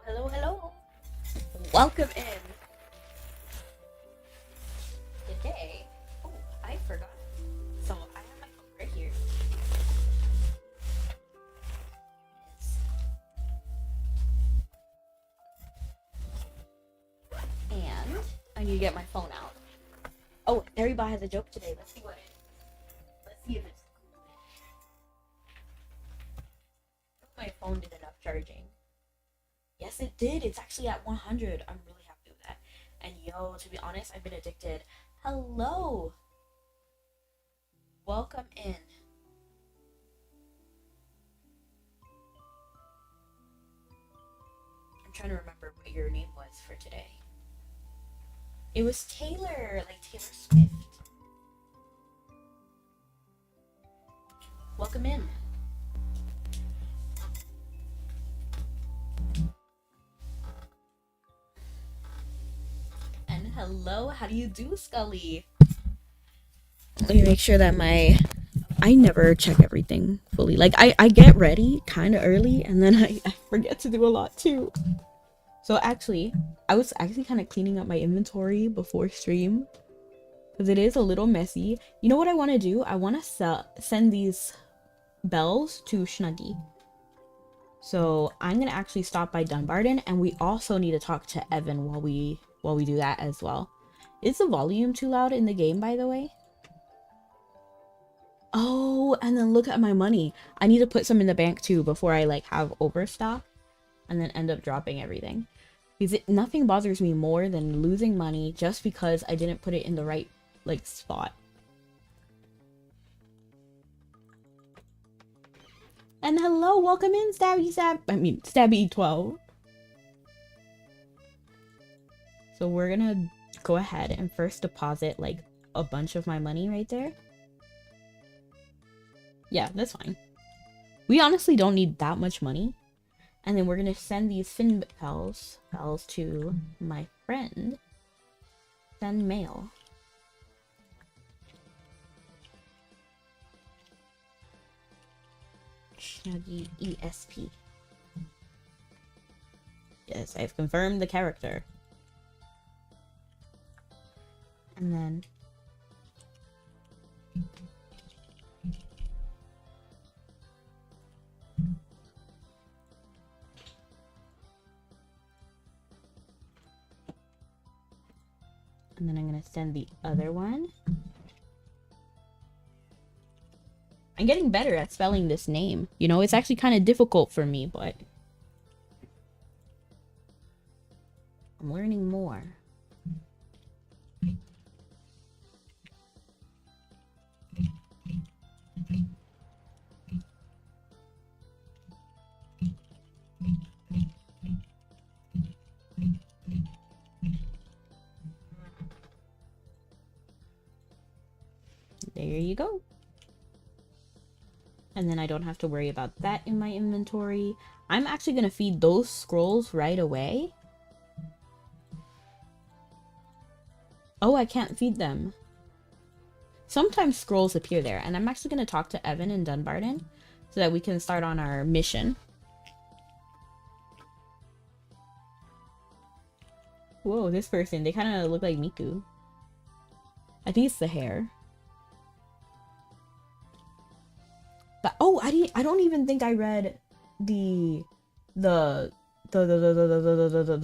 Hello. Welcome in. Today, oh, I forgot. So I have my phone right here. And I need to get my phone out. Oh, everybody has a joke today. Let's see what it is. Let's see if it's cool. My phone did enough charging. Yes, it did. It's actually at 100. I'm really happy with that. And yo, to be honest, I've been addicted. Hello. Welcome in. I'm trying to remember what your name was for today. It was Taylor, like Taylor Swift. Welcome in. And hello, how do you do, Scully? Let me make sure that I never check everything fully. Like I get ready kind of early and then I forget to do a lot too. So actually, I was actually kind of cleaning up my inventory before stream because it is a little messy. You know what I want to do? I want to send these bells to Snuggy. So I'm gonna actually stop by Dunbarton, and we also need to talk to Evan while we do that as well. Is the volume too loud in the game, by the way? Oh, and then look at my money. I need to put some in the bank too before I like have overstock and then end up dropping everything. Because nothing bothers me more than losing money just because I didn't put it in the right like spot. And hello, welcome in, Stabby 12. So we're gonna go ahead and first deposit like a bunch of my money right there. Yeah, that's fine. We honestly don't need that much money. And then we're gonna send these fin bells to my friend. Send mail. Snuggy ESP. Yes, I've confirmed the character. And then I'm gonna send the other one. I'm getting better at spelling this name. You know, it's actually kind of difficult for me, but I'm learning more. There you go. And then I don't have to worry about that in my inventory. I'm actually going to feed those scrolls right away. Oh, I can't feed them. Sometimes scrolls appear there, and I'm actually going to talk to Evan in Dunbarton so that we can start on our mission. Whoa, this person, they kind of look like Miku. I think it's the hair. But oh, I don't even think I read the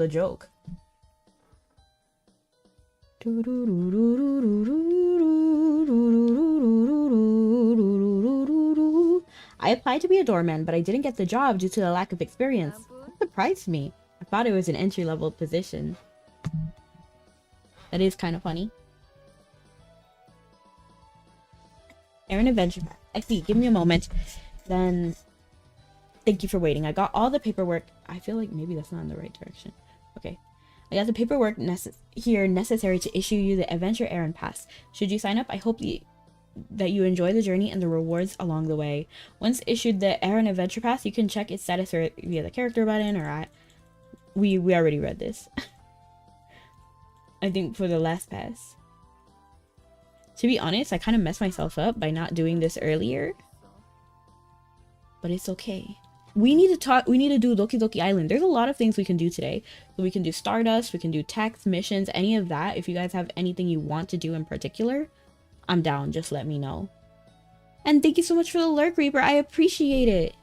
joke. I applied to be a doorman, but I didn't get the job due to the lack of experience. That surprised me. I thought it was an entry-level position. That is kind of funny. Aaron Adventure Pack. I see. Give me a moment. Then, thank you for waiting. I got all the paperwork. I feel like maybe that's not in the right direction. Okay. I got the paperwork necessary to issue you the Adventure Errand Pass. Should you sign up, I hope that you enjoy the journey and the rewards along the way. Once issued the Errand Adventure Pass, you can check its status via the character button or at... We already read this. I think for the last pass. To be honest, I kind of messed myself up by not doing this earlier. But it's okay. we need to talk. We need to do Doki Doki Island. There's a lot of things we can do today. So we can do Stardust. We can do text missions. Any of that. If you guys have anything you want to do in particular, I'm down. Just let me know. And thank you so much for the lurk, Reaper. I appreciate it.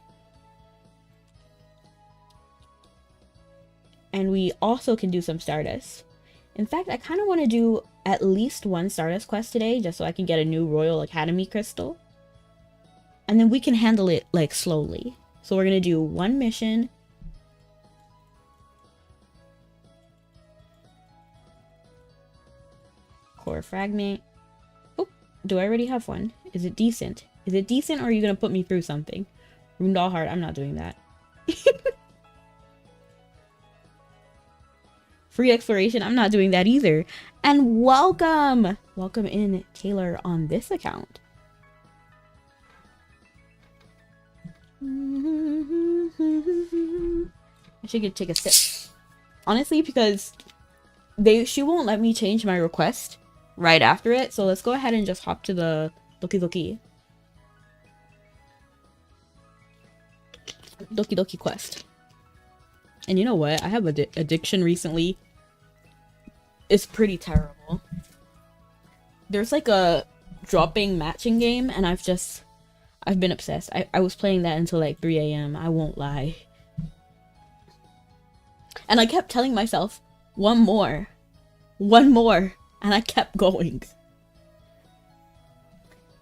And we also can do some Stardust. In fact, I kind of want to do at least one Stardust quest today, just so I can get a new Royal Academy crystal. And then we can handle it, like, slowly. So we're going to do one mission. Core fragment. Oh, do I already have one? Is it decent? Is it decent, or are you going to put me through something? Rundal Heart, I'm not doing that. Free exploration, I'm not doing that either. And welcome! Welcome in, Taylor, on this account. I should take a sip. Honestly, because she won't let me change my request right after it. So let's go ahead and just hop to the Doki Doki quest. And you know what? I have an addiction recently. It's pretty terrible. There's like a dropping matching game, and I've been obsessed. I was playing that until like 3 a.m. I won't lie. And I kept telling myself, one more. And I kept going.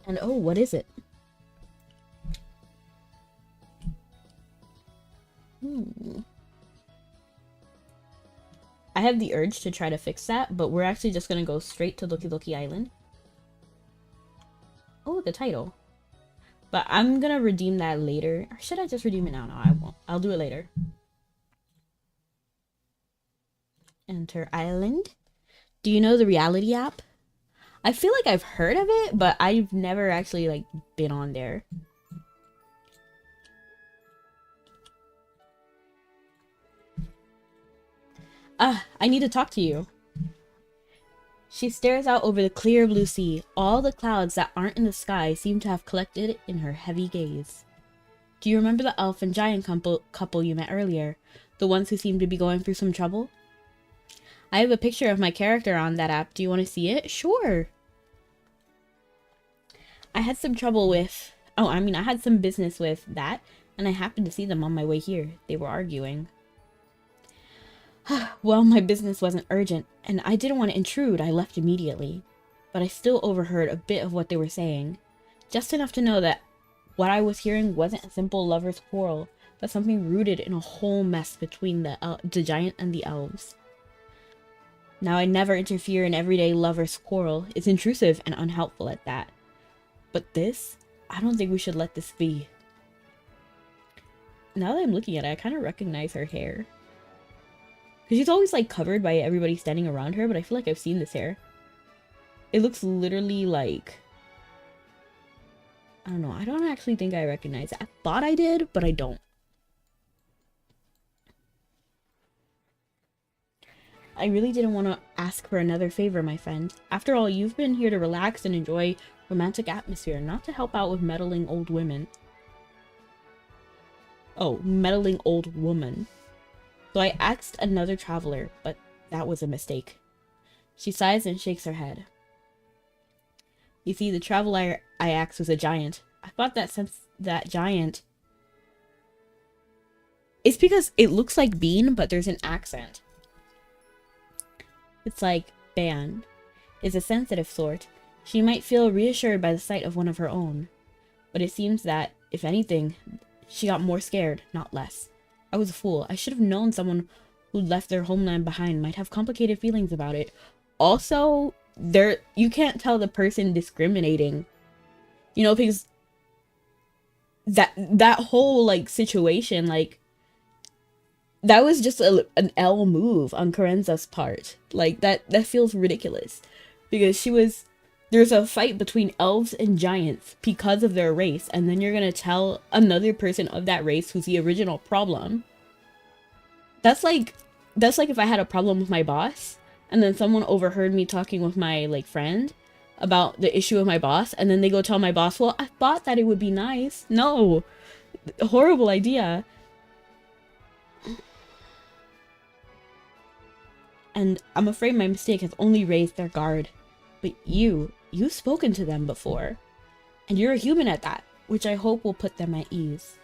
And oh, what is it? I have the urge to try to fix that, but we're actually just gonna go straight to Doki Doki Island. Oh, the title. But I'm gonna redeem that later. Or should I just redeem it now? No, I won't. I'll do it later. Enter island. Do you know the reality app? I feel like I've heard of it, but I've never actually like been on there. I need to talk to you. She stares out over the clear blue sea. All the clouds that aren't in the sky seem to have collected in her heavy gaze. Do you remember the elf and giant couple you met earlier? The ones who seemed to be going through some trouble? I have a picture of my character on that app. Do you want to see it? Sure. I had some trouble with... I had some business with that, and I happened to see them on my way here. They were arguing. Well, my business wasn't urgent, and I didn't want to intrude. I left immediately. But I still overheard a bit of what they were saying. Just enough to know that what I was hearing wasn't a simple lover's quarrel, but something rooted in a whole mess between the giant and the elves. Now, I never interfere in everyday lover's quarrel. It's intrusive and unhelpful at that. But this? I don't think we should let this be. Now that I'm looking at it, I kind of recognize her hair. Because she's always, like, covered by everybody standing around her, but I feel like I've seen this hair. It looks literally like... I don't know. I don't actually think I recognize it. I thought I did, but I don't. I really didn't want to ask for another favor, my friend. After all, you've been here to relax and enjoy romantic atmosphere, not to help out with meddling old women. Oh, meddling old woman. So I asked another traveler, but that was a mistake. She sighs and shakes her head. You see, the traveler I asked was a giant. I thought that since that giant... It's because it looks like bean, but there's an accent. It's like ban. Is a sensitive sort. She might feel reassured by the sight of one of her own. But it seems that, if anything, she got more scared, not less. I was a fool. I should have known someone who'd left their homeland behind might have complicated feelings about it. Also, you can't tell the person discriminating. You know, because that whole, like, situation, like, that was just an L move on Karenza's part. Like, that feels ridiculous. Because there's a fight between elves and giants because of their race, and then you're gonna tell another person of that race who's the original problem. That's like if I had a problem with my boss, and then someone overheard me talking with my, like, friend about the issue with my boss, and then they go tell my boss, well, I thought that it would be nice. No! Horrible idea. and I'm afraid my mistake has only raised their guard. But you've spoken to them before, and you're a human at that, which I hope will put them at ease.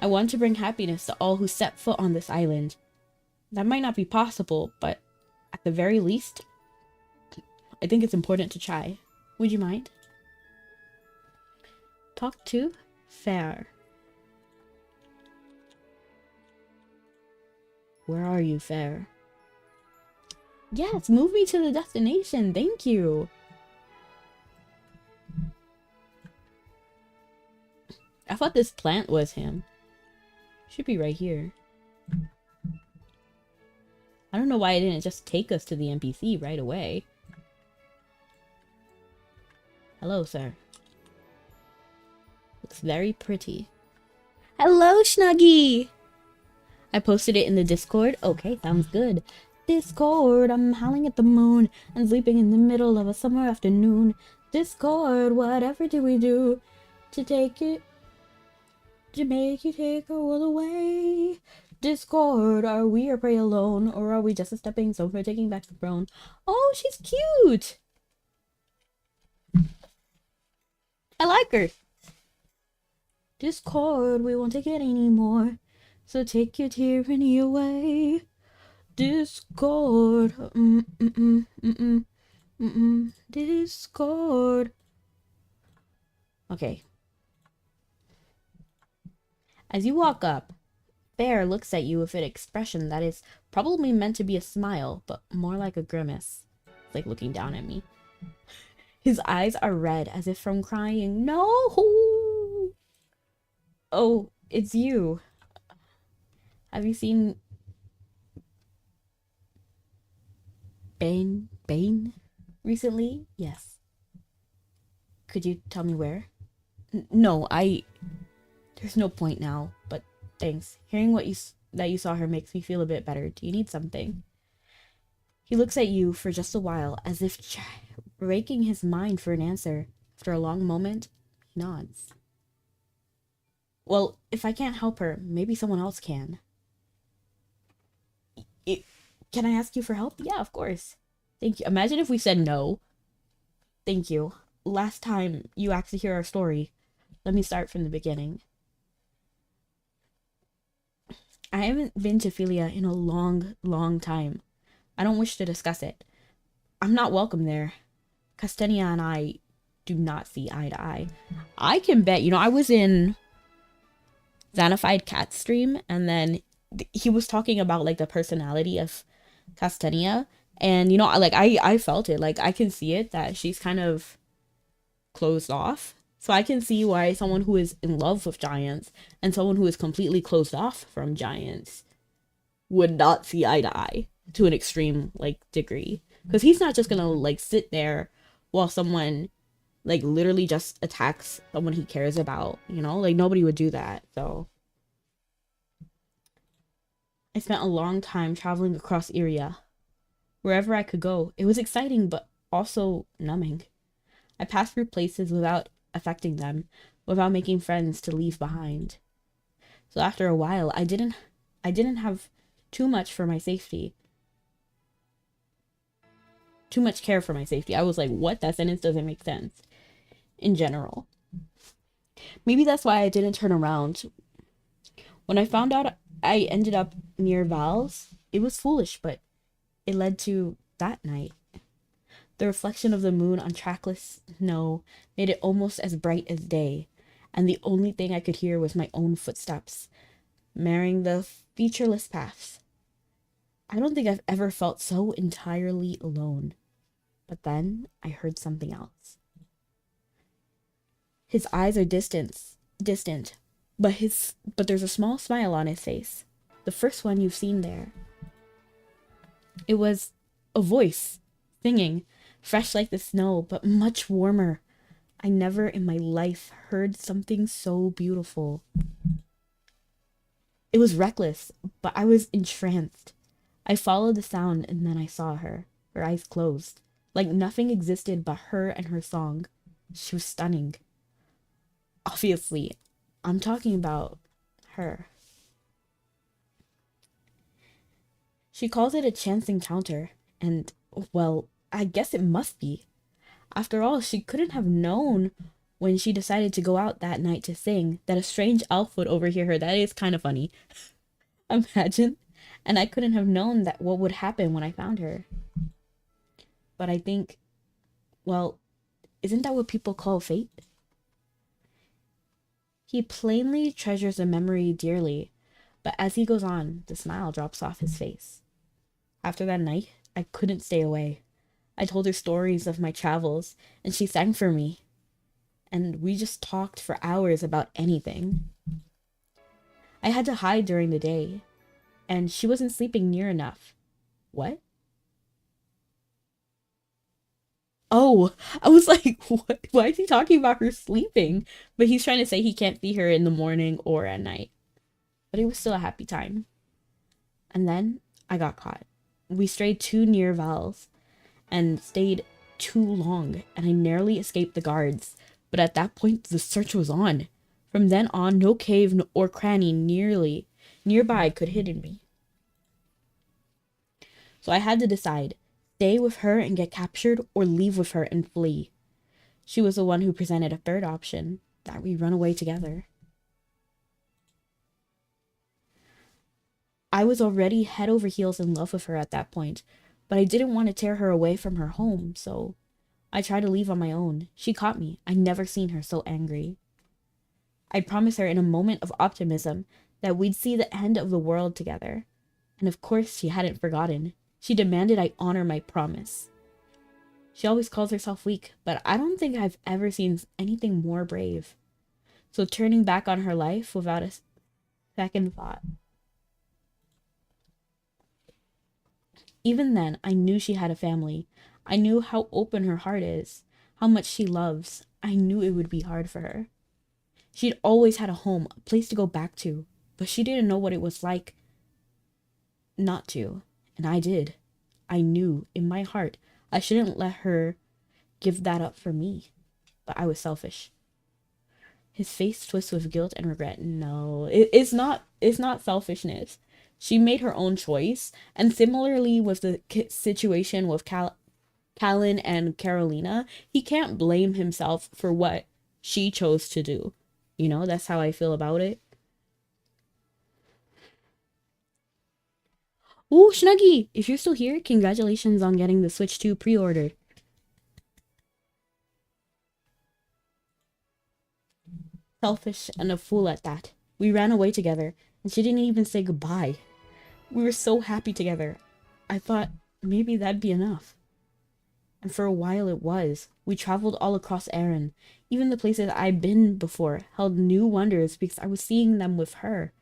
I want to bring happiness to all who set foot on this island. That might not be possible, but at the very least, I think it's important to try. Would you mind? Talk to Fair. Where are you, Fair? Yes, move me to the destination. Thank you. I thought this plant was him. Should be right here. I don't know why it didn't just take us to the NPC right away. Hello, sir. Looks very pretty. Hello, Snuggie! I posted it in the Discord. Okay, sounds good. Discord, I'm howling at the moon and sleeping in the middle of a summer afternoon. Discord, whatever do we do to take it, to make you take our world away? Discord, are we your prey alone, or are we just a stepping stone for taking back the throne? Oh, she's cute! I like her. Discord, we won't take it anymore, so take your tyranny away. Discord, Discord. Okay. As you walk up, Bear looks at you with an expression that is probably meant to be a smile, but more like a grimace. Like looking down at me. His eyes are red as if from crying. No! Oh, it's you. Have you seen Bane recently? Yes. Could you tell me where? No, there's no point now, but thanks. Hearing that you saw her makes me feel a bit better. Do you need something? He looks at you for just a while, as if raking his mind for an answer. After a long moment, he nods. Well, if I can't help her, maybe someone else can. Can I ask you for help? Yeah, of course. Thank you. Imagine if we said no. Thank you. Last time you asked to hear our story. Let me start from the beginning. I haven't been to Philia in a long, long time. I don't wish to discuss it. I'm not welcome there. Castenia and I do not see eye to eye. I can bet, I was in Xanified Cat's stream, and then he was talking about, like, the personality of Castenia, and, I felt it. Like, I can see it, that she's kind of closed off. So I can see why someone who is in love with giants and someone who is completely closed off from giants would not see eye to eye to an extreme, like, degree. Because he's not just gonna, like, sit there while someone, like, literally just attacks someone he cares about, Like, nobody would do that, so. I spent a long time traveling across Iria. Wherever I could go, it was exciting, but also numbing. I passed through places without affecting them, without making friends to leave behind. So after a while, I didn't have too much for my safety. Too much care for my safety. I was like, what? That sentence doesn't make sense. In general. Maybe that's why I didn't turn around. When I found out I ended up near Val's, it was foolish, but it led to that night. The reflection of the moon on trackless snow made it almost as bright as day, and the only thing I could hear was my own footsteps, marring the featureless paths. I don't think I've ever felt so entirely alone. But then I heard something else. His eyes are distant, but there's a small smile on his face. The first one you've seen there. It was a voice, singing, fresh like the snow, but much warmer. I never in my life heard something so beautiful. It was reckless, but I was entranced. I followed the sound, and then I saw her eyes closed, like nothing existed but her and her song. She was stunning. Obviously, I'm talking about her. She calls it a chance encounter. And, well, I guess it must be. After all, she couldn't have known when she decided to go out that night to sing that a strange elf would overhear her. That is kind of funny. Imagine. And I couldn't have known that what would happen when I found her. But I think, well, isn't that what people call fate? He plainly treasures a memory dearly, but as he goes on, the smile drops off his face. After that night, I couldn't stay away. I told her stories of my travels, and she sang for me. And we just talked for hours about anything. I had to hide during the day, and she wasn't sleeping near enough. What? Oh, I was like, what? Why is he talking about her sleeping? But he's trying to say he can't see her in the morning or at night. But it was still a happy time. And then I got caught. We strayed too near Val's and stayed too long, and I narrowly escaped the guards. But at that point, the search was on. From then on, no cave or cranny nearby could hidden me. So I had to decide, stay with her and get captured, or leave with her and flee. She was the one who presented a third option, that we run away together. I was already head over heels in love with her at that point, but I didn't want to tear her away from her home, so I tried to leave on my own. She caught me. I'd never seen her so angry. I promised her in a moment of optimism that we'd see the end of the world together. And of course she hadn't forgotten. She demanded I honor my promise. She always calls herself weak, but I don't think I've ever seen anything more brave. So turning back on her life without a second thought. Even then, I knew she had a family. I knew how open her heart is, how much she loves. I knew it would be hard for her. She'd always had a home, a place to go back to, but she didn't know what it was like not to, and I did. I knew in my heart I shouldn't let her give that up for me, but I was selfish. His face twists with guilt and regret. No, it's not. It's not selfishness. She made her own choice, and similarly with the situation with Callan and Carolina, he can't blame himself for what she chose to do. You know, that's how I feel about it. Oh, Snuggy, if you're still here, congratulations on getting the Switch 2 pre-ordered. Selfish and a fool at that. We ran away together, and she didn't even say goodbye. We were so happy together. I thought maybe that'd be enough. And for a while it was. We traveled all across Erin. Even the places I'd been before held new wonders because I was seeing them with her.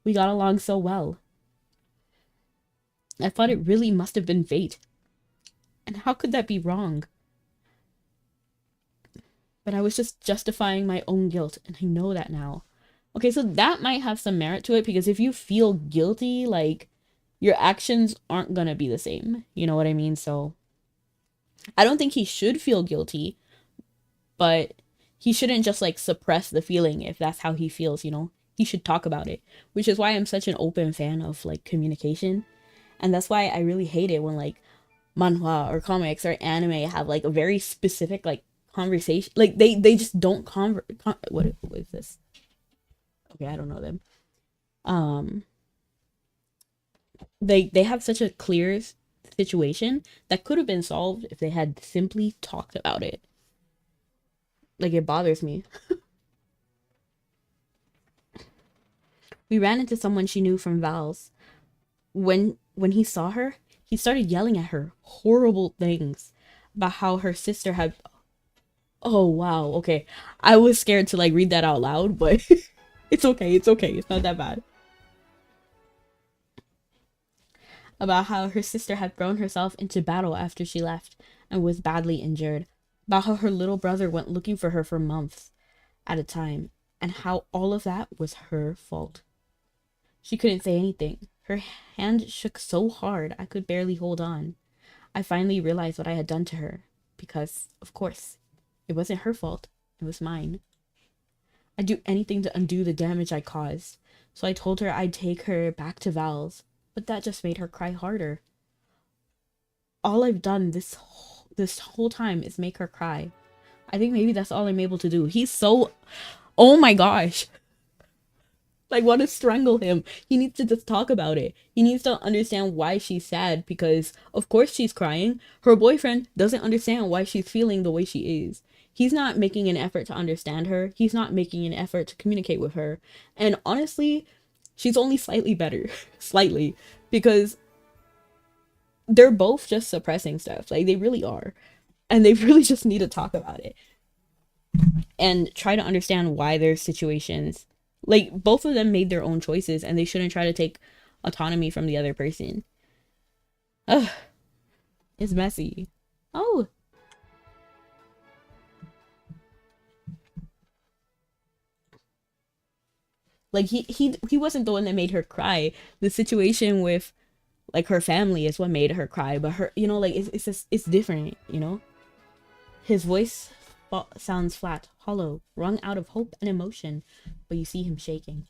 We got along so well. I thought it really must have been fate. And how could that be wrong? But I was just justifying my own guilt, and I know that now. Okay, so that might have some merit to it, because if you feel guilty, like, your actions aren't gonna be the same. You know what I mean? So, I don't think he should feel guilty, but he shouldn't just, like, suppress the feeling if that's how he feels, you know? He should talk about it, which is why I'm such an open fan of, like, communication. And that's why I really hate it when, like, manhwa or comics or anime have, like, a very specific, like, conversation. Like, they just don't what is this? Okay, I don't know them. Um, they have such a clear situation that could have been solved if they had simply talked about it. Like, it bothers me. We ran into someone she knew from Val's. When he saw her, he started yelling at her horrible things about how her sister had. Oh wow, okay. I was scared to like read that out loud, but it's okay, it's okay. It's not that bad. About how her sister had thrown herself into battle after she left and was badly injured. About how her little brother went looking for her for months at a time, and how all of that was her fault. She couldn't say anything. Her hand shook so hard I could barely hold on. I finally realized what I had done to her, because, of course, it wasn't her fault. It was mine. I'd do anything to undo the damage I caused, so I told her I'd take her back to Val's, but that just made her cry harder. all I've done this whole time is make her cry. I think maybe that's all I'm able to do. He's so, oh my gosh. Like, want to strangle him. He needs to just talk about it. He needs to understand why she's sad because, of course, she's crying. Her boyfriend doesn't understand why she's feeling the way she is. He's not making an effort to understand her. He's not making an effort to communicate with her. And honestly, she's only slightly better. Slightly. Because they're both just suppressing stuff. Like, they really are. And they really just need to talk about it and try to understand why their situations, like, both of them made their own choices and they shouldn't try to take autonomy from the other person. Ugh, it's messy. Oh, like he wasn't the one that made her cry. The situation with like her family is what made her cry, but her, like, it's just, it's different. His voice sounds flat, hollow, wrung out of hope and emotion, but you see him shaking.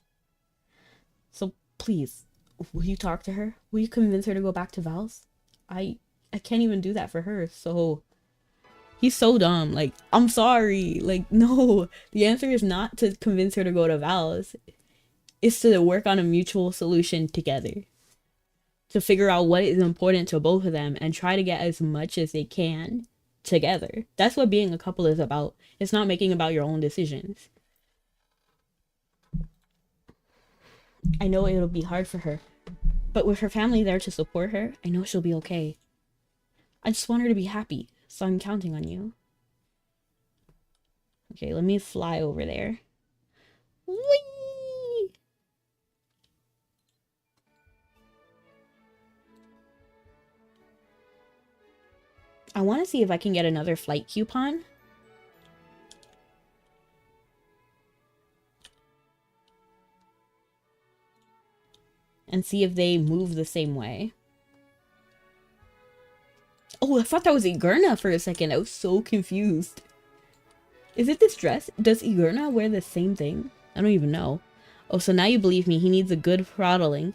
So please, will you talk to her? Will you convince her to go back to Val's? I can't even do that for her. So he's so dumb. Like, I'm sorry. Like, no. The answer is not to convince her to go to Val's. It's to work on a mutual solution together. To figure out what is important to both of them and try to get as much as they can together. That's what being a couple is about. It's not making about your own decisions. I know it'll be hard for her, but with her family there to support her, I know she'll be okay. I just want her to be happy, so I'm counting on you. Okay, let me fly over there. Whee! I want to see if I can get another flight coupon. And see if they move the same way. Oh, I thought that was Igurna for a second. I was so confused. Is it this dress? Does Igurna wear the same thing? I don't even know. Oh, so now you believe me. He needs a good throttling.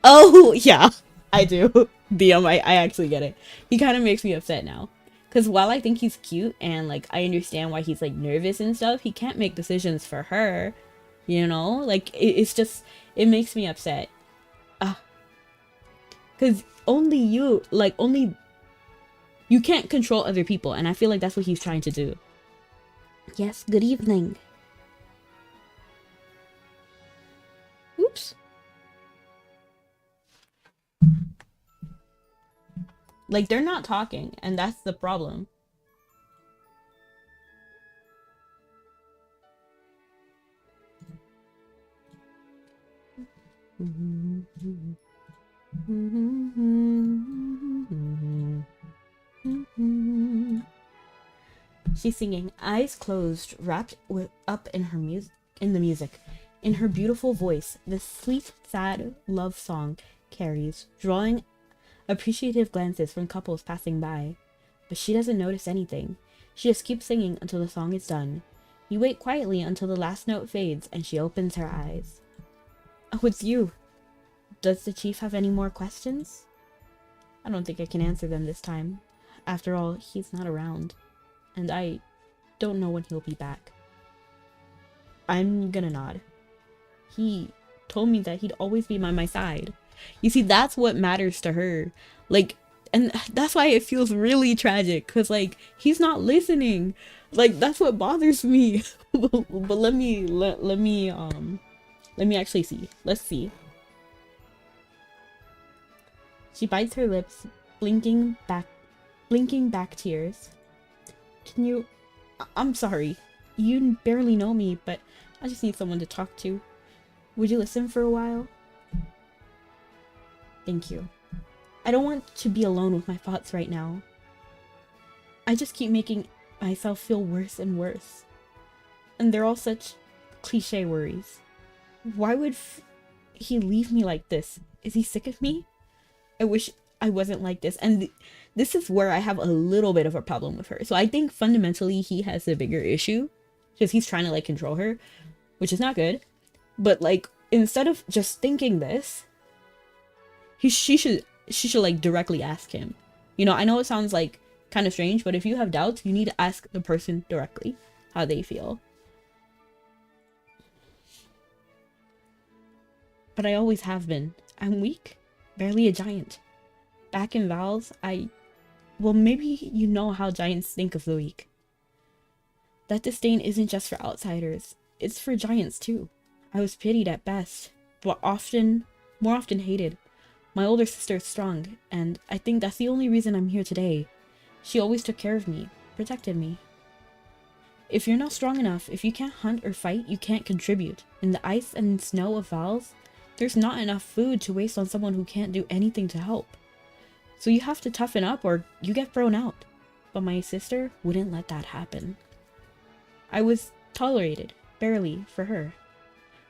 Oh, yeah, I do. DM, I actually get it. He kind of makes me upset now. Because while I think he's cute and, like, I understand why he's, like, nervous and stuff, he can't make decisions for her. Like, it's just, it makes me upset. Because only you can't control other people, and I feel like that's what he's trying to do. Yes, good evening. Oops. Like, they're not talking, and that's the problem. She's singing, eyes closed, wrapped up in the music. In her beautiful voice, this sweet, sad love song carries, drawing appreciative glances from couples passing by. But she doesn't notice anything. She just keeps singing until the song is done. You wait quietly until the last note fades and she opens her eyes. Oh, it's you. Does the chief have any more questions? I don't think I can answer them this time. After all, he's not around. And I don't know when he'll be back. I'm gonna nod. He told me that he'd always be by my side. You see, that's what matters to her. Like, and that's why it feels really tragic. Because, like, he's not listening. Like, that's what bothers me. But let me actually see. Let's see. She bites her lips, blinking back tears. Can you... I'm sorry. You barely know me, but I just need someone to talk to. Would you listen for a while? Thank you. I don't want to be alone with my thoughts right now. I just keep making myself feel worse and worse. And they're all such cliche worries. Why would he leave me like this? Is he sick of me? I wish I wasn't like this. And this is where I have a little bit of a problem with her. So I think fundamentally he has a bigger issue. Because he's trying to, like, control her. Which is not good. But, like, instead of just thinking this, she should like directly ask him. You know, I know it sounds like kind of strange, but if you have doubts, you need to ask the person directly how they feel. But I always have been. I'm weak, barely a giant. Back in Val's, well, maybe you know how giants think of the weak. That disdain isn't just for outsiders, it's for giants too. I was pitied at best, but more often hated. My older sister is strong, and I think that's the only reason I'm here today. She always took care of me, protected me. If you're not strong enough, if you can't hunt or fight, you can't contribute. In the ice and snow of Val's, there's not enough food to waste on someone who can't do anything to help. So you have to toughen up or you get thrown out. But my sister wouldn't let that happen. I was tolerated, barely, for her.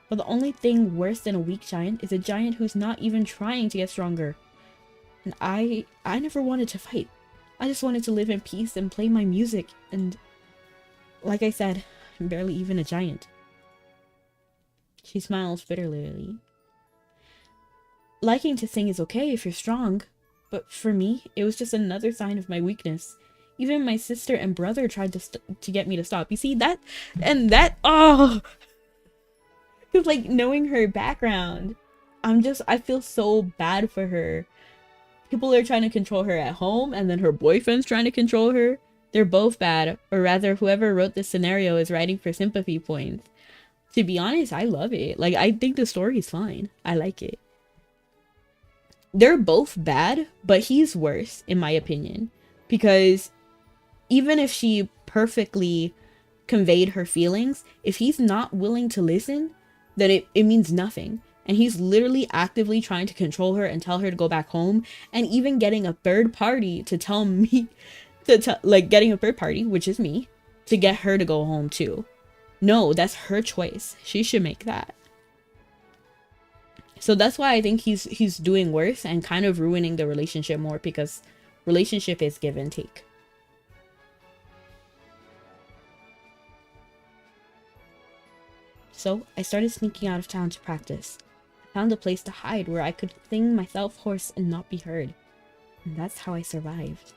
But the only thing worse than a weak giant is a giant who's not even trying to get stronger. And I never wanted to fight. I just wanted to live in peace and play my music, and like I said, I'm barely even a giant. She smiles bitterly. Liking to sing is okay if you're strong, but for me, it was just another sign of my weakness. Even my sister and brother tried to get me to stop. You see, oh! Because, like, knowing her background, I feel so bad for her. People are trying to control her at home, and then her boyfriend's trying to control her. They're both bad, or rather, whoever wrote this scenario is writing for sympathy points. To be honest, I love it. Like, I think the story's fine. I like it. They're both bad, but he's worse, in my opinion. Because even if she perfectly conveyed her feelings, if he's not willing to listen, then it means nothing. And he's literally actively trying to control her and tell her to go back home, and even getting a third party to tell me getting a third party, which is me, to get her to go home too. No, that's her choice. She should make that. So that's why I think he's doing worse and kind of ruining the relationship more, because relationship is give and take. So I started sneaking out of town to practice. I found a place to hide where I could sing myself hoarse and not be heard. And that's how I survived.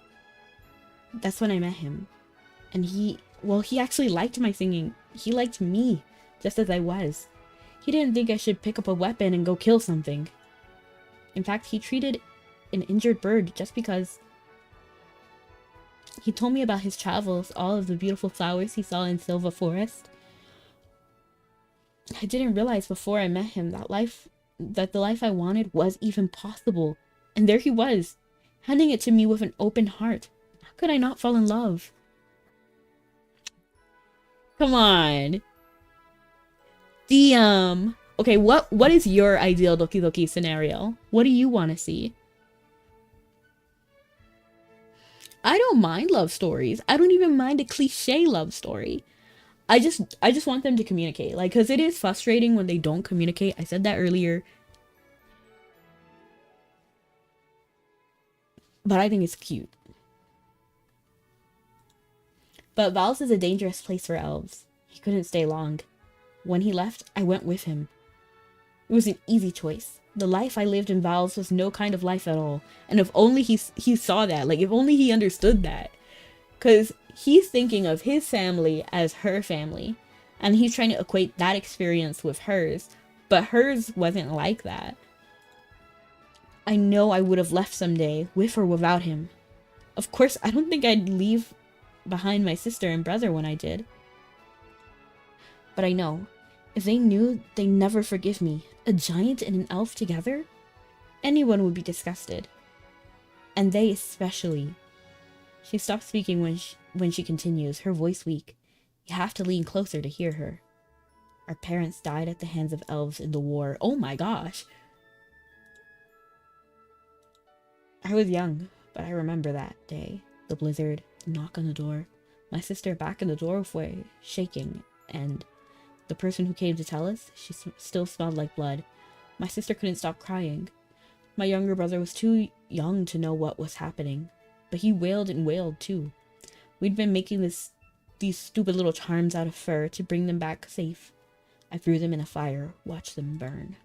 That's when I met him. And he actually liked my singing. He liked me, just as I was. He didn't think I should pick up a weapon and go kill something. In fact, he treated an injured bird just because. He told me about his travels, all of the beautiful flowers he saw in Silva Forest. I didn't realize before I met him that the life I wanted was even possible. And there he was, handing it to me with an open heart. How could I not fall in love? Come on. Okay, what is your ideal Doki Doki scenario? What do you want to see? I don't mind love stories. I don't even mind a cliche love story. I just want them to communicate. Like, because it is frustrating when they don't communicate. I said that earlier. But I think it's cute. But Val's is a dangerous place for elves. He couldn't stay long. When he left, I went with him. It was an easy choice. The life I lived in Val's was no kind of life at all. And if only he saw that. Like, if only he understood that. Because he's thinking of his family as her family. And he's trying to equate that experience with hers. But hers wasn't like that. I know I would have left someday, with or without him. Of course, I don't think I'd leave behind my sister and brother when I did. But I know, if they knew, they'd never forgive me. A giant and an elf together? Anyone would be disgusted. And they especially. She stops speaking when she continues, her voice weak. You have to lean closer to hear her. Our parents died at the hands of elves in the war. Oh my gosh. I was young, but I remember that day. The blizzard, the knock on the door, my sister back in the doorway, shaking, and the person who came to tell us, she still smelled like blood. My sister couldn't stop crying. My younger brother was too young to know what was happening, but he wailed and wailed too. We'd been making these stupid little charms out of fur to bring them back safe. I threw them in a fire, watched them burn.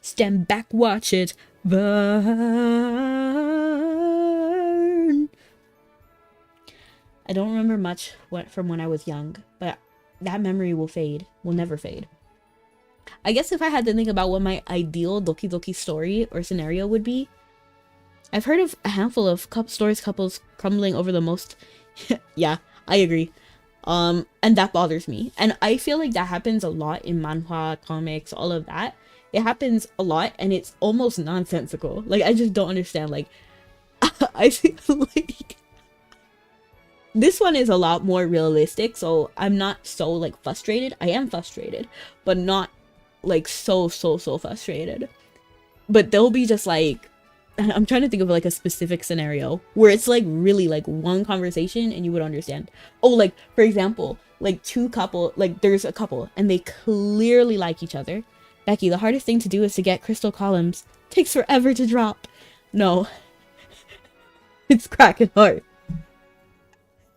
Stand back, watch it burn. I don't remember much from when I was young, but that memory will fade, will never fade. I guess if I had to think about what my ideal Doki Doki story or scenario would be, I've heard of a handful of couples crumbling over the most. Yeah, I agree. And that bothers me. And I feel like that happens a lot in manhwa, comics, all of that. It happens a lot, and it's almost nonsensical. Like, I just don't understand. Like, I feel like this one is a lot more realistic, so I'm not so, like, frustrated. I am frustrated, but not, like, so frustrated. But they'll be just, like, I'm trying to think of, like, a specific scenario where it's, like, really, like, one conversation and you would understand. Oh, like, for example, like, there's a couple, and they clearly like each other. Becky, the hardest thing to do is to get crystal columns. Takes forever to drop. No. It's cracking hard.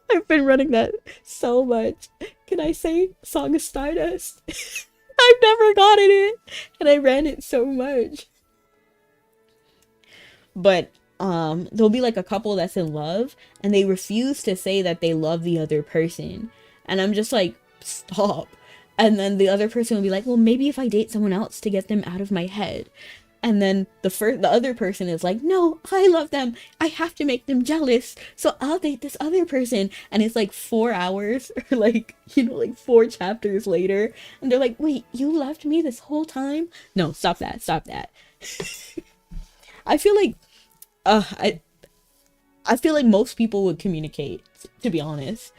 I've been running that so much. Can I say Song of Stardust? I've never gotten it, and I ran it so much. But there'll be like a couple that's in love, and they refuse to say that they love the other person, and I'm just like, stop. And then the other person will be like, well, maybe if I date someone else to get them out of my head. And then the other person is like, no, I love them. I have to make them jealous. So I'll date this other person. And it's like 4 hours or like, you know, like 4 chapters later. And they're like, wait, you loved me this whole time? No, stop that. Stop that. I feel like, I feel like most people would communicate, to be honest.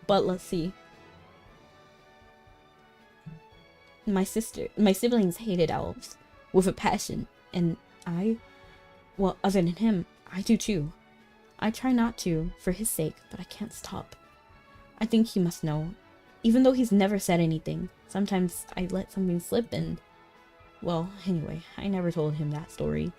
But let's see. My siblings hated elves with a passion, and well, other than him, I do too. I try not to, for his sake, but I can't stop. I think he must know. Even though he's never said anything, sometimes I let something slip and... Well, anyway, I never told him that story.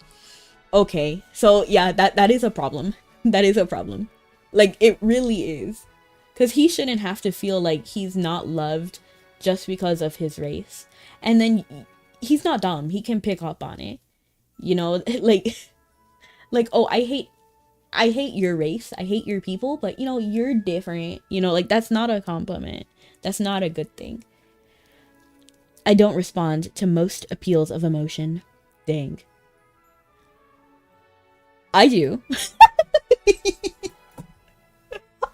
Okay, so yeah, that is a problem. That is a problem. Like, it really is. Because he shouldn't have to feel like he's not loved just because of his race. And then he's not dumb. He can pick up on it. You know, like, oh, I hate your race. I hate your people, but you know, you're different. You know, like, that's not a compliment. That's not a good thing. I don't respond to most appeals of emotion. Dang. I do.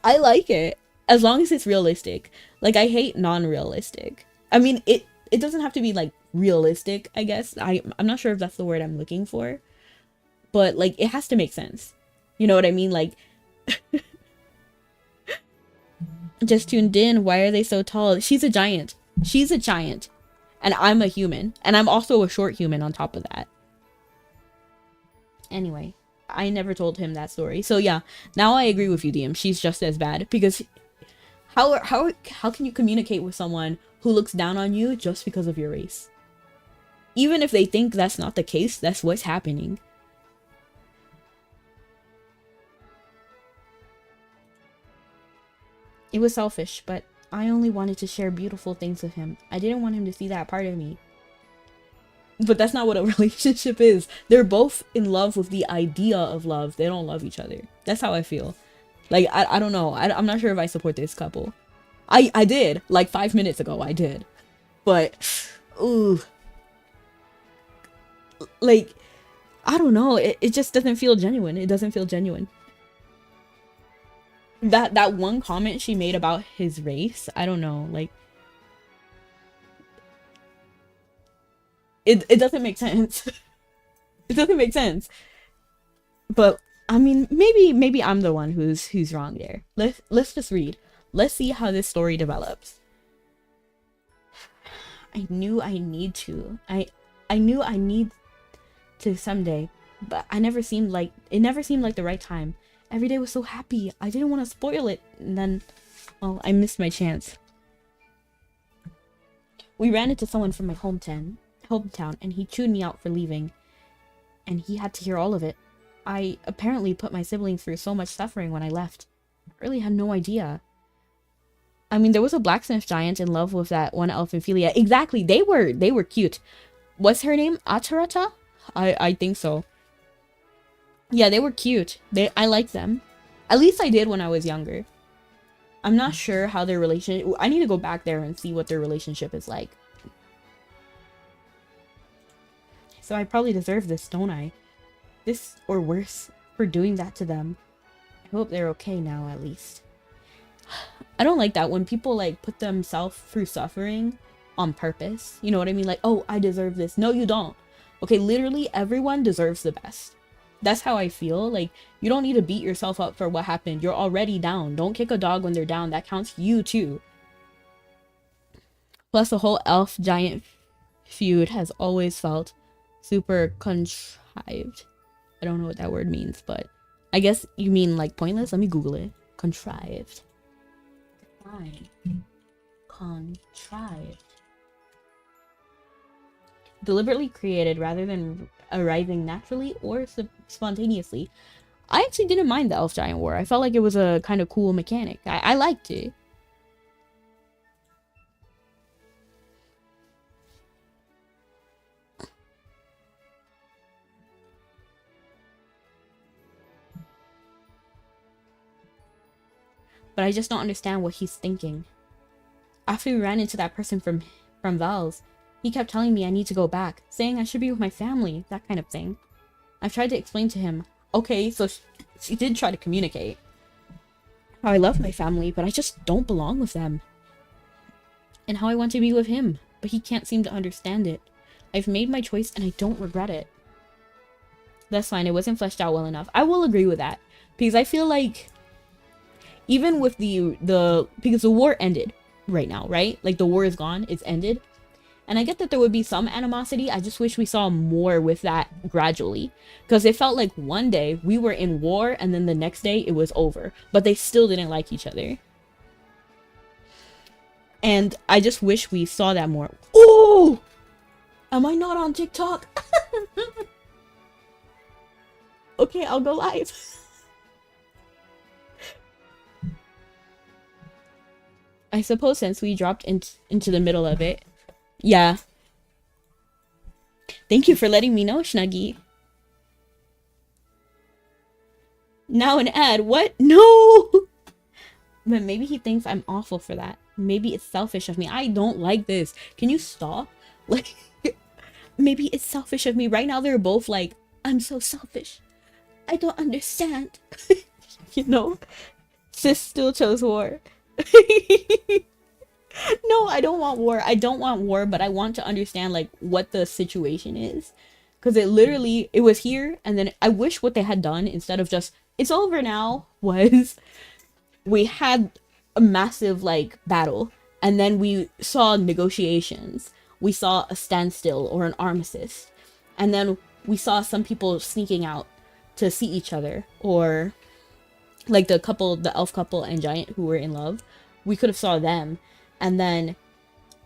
I like it. As long as it's realistic. Like, I hate non-realistic. I mean, it doesn't have to be, like, realistic, I guess. I'm not sure if that's the word I'm looking for. But, like, it has to make sense. You know what I mean? Like, just tuned in. Why are they so tall? She's a giant. She's a giant. And I'm a human. And I'm also a short human on top of that. Anyway, I never told him that story. So, yeah. Now I agree with you, DM. She's just as bad. Because... How can you communicate with someone who looks down on you just because of your race? Even if they think that's not the case, that's what's happening. It was selfish, but I only wanted to share beautiful things with him. I didn't want him to see that part of me. But that's not what a relationship is. They're both in love with the idea of love. They don't love each other. That's how I feel. Like, I don't know. I'm not sure if I support this couple. I did. Like, 5 minutes ago, I did. But, ooh. Like, I don't know. It just doesn't feel genuine. It doesn't feel genuine. That one comment she made about his race, I don't know. Like, it doesn't make sense. It doesn't make sense. But... I mean, maybe I'm the one who's wrong there. Let's just read. Let's see how this story develops. I knew I need to. I knew I need to someday, but it never seemed like the right time. Every day was so happy. I didn't want to spoil it, and then, well, I missed my chance. We ran into someone from my hometown, and he chewed me out for leaving, and he had to hear all of it. I apparently put my siblings through so much suffering when I left. I really had no idea. I mean, there was a blacksmith giant in love with that one elf Ophelia. Exactly, they were cute. What's her name? Atarata? I think so. Yeah, they were cute. I liked them. At least I did when I was younger. I'm not sure how their relationship... I need to go back there and see what their relationship is like. So I probably deserve this, don't I? This, or worse, for doing that to them. I hope they're okay now, at least. I don't like that when people, like, put themselves through suffering on purpose. You know what I mean? Like, oh, I deserve this. No, you don't. Okay, literally everyone deserves the best. That's how I feel. Like, you don't need to beat yourself up for what happened. You're already down. Don't kick a dog when they're down. That counts you, too. Plus, the whole elf-giant feud has always felt super contrived. I don't know what that word means, but I guess you mean, like, pointless? Let me Google it. Contrived. Contrived. Deliberately created rather than arising naturally or spontaneously. I actually didn't mind the Elf Giant War. I felt like it was a kind of cool mechanic. I liked it. But I just don't understand what he's thinking. After we ran into that person from Val's, he kept telling me I need to go back, saying I should be with my family, that kind of thing. I've tried to explain to him, okay, so she did try to communicate how I love my family, but I just don't belong with them. And how I want to be with him, but he can't seem to understand it. I've made my choice and I don't regret it. That's fine, it wasn't fleshed out well enough. I will agree with that, because I feel like even with because the war ended right now, right? Like, the war is gone, it's ended. And I get that there would be some animosity. I just wish we saw more with that gradually. Because it felt like one day we were in war and then the next day it was over. But they still didn't like each other. And I just wish we saw that more. Oh! Am I not on TikTok? Okay, I'll go live. I suppose since we dropped into the middle of it. Yeah. Thank you for letting me know, Snuggy. Now an ad. What? No! But maybe he thinks I'm awful for that. Maybe it's selfish of me. I don't like this. Can you stop? Like, maybe it's selfish of me. Right now they're both like, I'm so selfish. I don't understand. You know? Sis still chose war. No, I don't want war. I don't want war, but I want to understand, like, what the situation is. Because it was here, and then I wish what they had done, instead of just, it's over now, was we had a massive, like, battle, and then we saw negotiations. We saw a standstill or an armistice. And then we saw some people sneaking out to see each other, or, like, the elf couple and giant who were in love. We could have saw them. And then,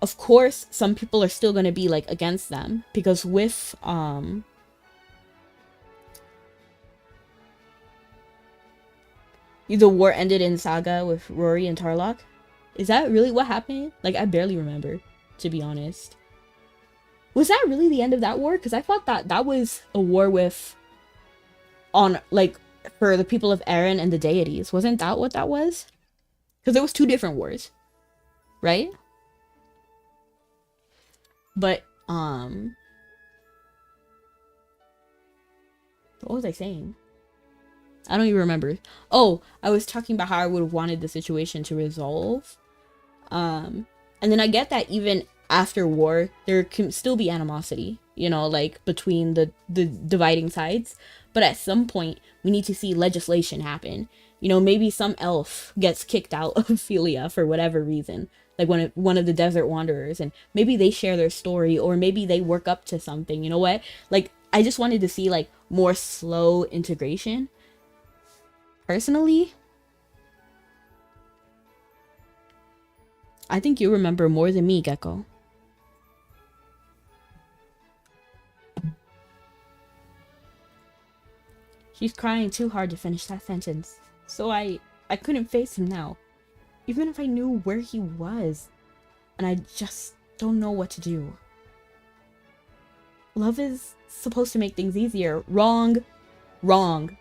of course, some people are still going to be, like, against them. Because with, the war ended in Saga with Rory and Tarlok. Is that really what happened? Like, I barely remember, to be honest. Was that really the end of that war? Because I thought that was a war with, for the people of Eren and the deities. Wasn't that what that was? Because there was 2 different wars. Right? But, what was I saying? I don't even remember. Oh, I was talking about how I would have wanted the situation to resolve. And then I get that even after war, there can still be animosity, you know, like, between the dividing sides. But at some point, we need to see legislation happen. You know, maybe some elf gets kicked out of Ophelia for whatever reason. Like, one of the desert wanderers, and maybe they share their story, or maybe they work up to something, you know what? Like, I just wanted to see, like, more slow integration. Personally, I think you remember more than me, Gecko. She's crying too hard to finish that sentence, so I couldn't face him now. Even if I knew where he was, and I just don't know what to do. Love is supposed to make things easier. Wrong. Wrong.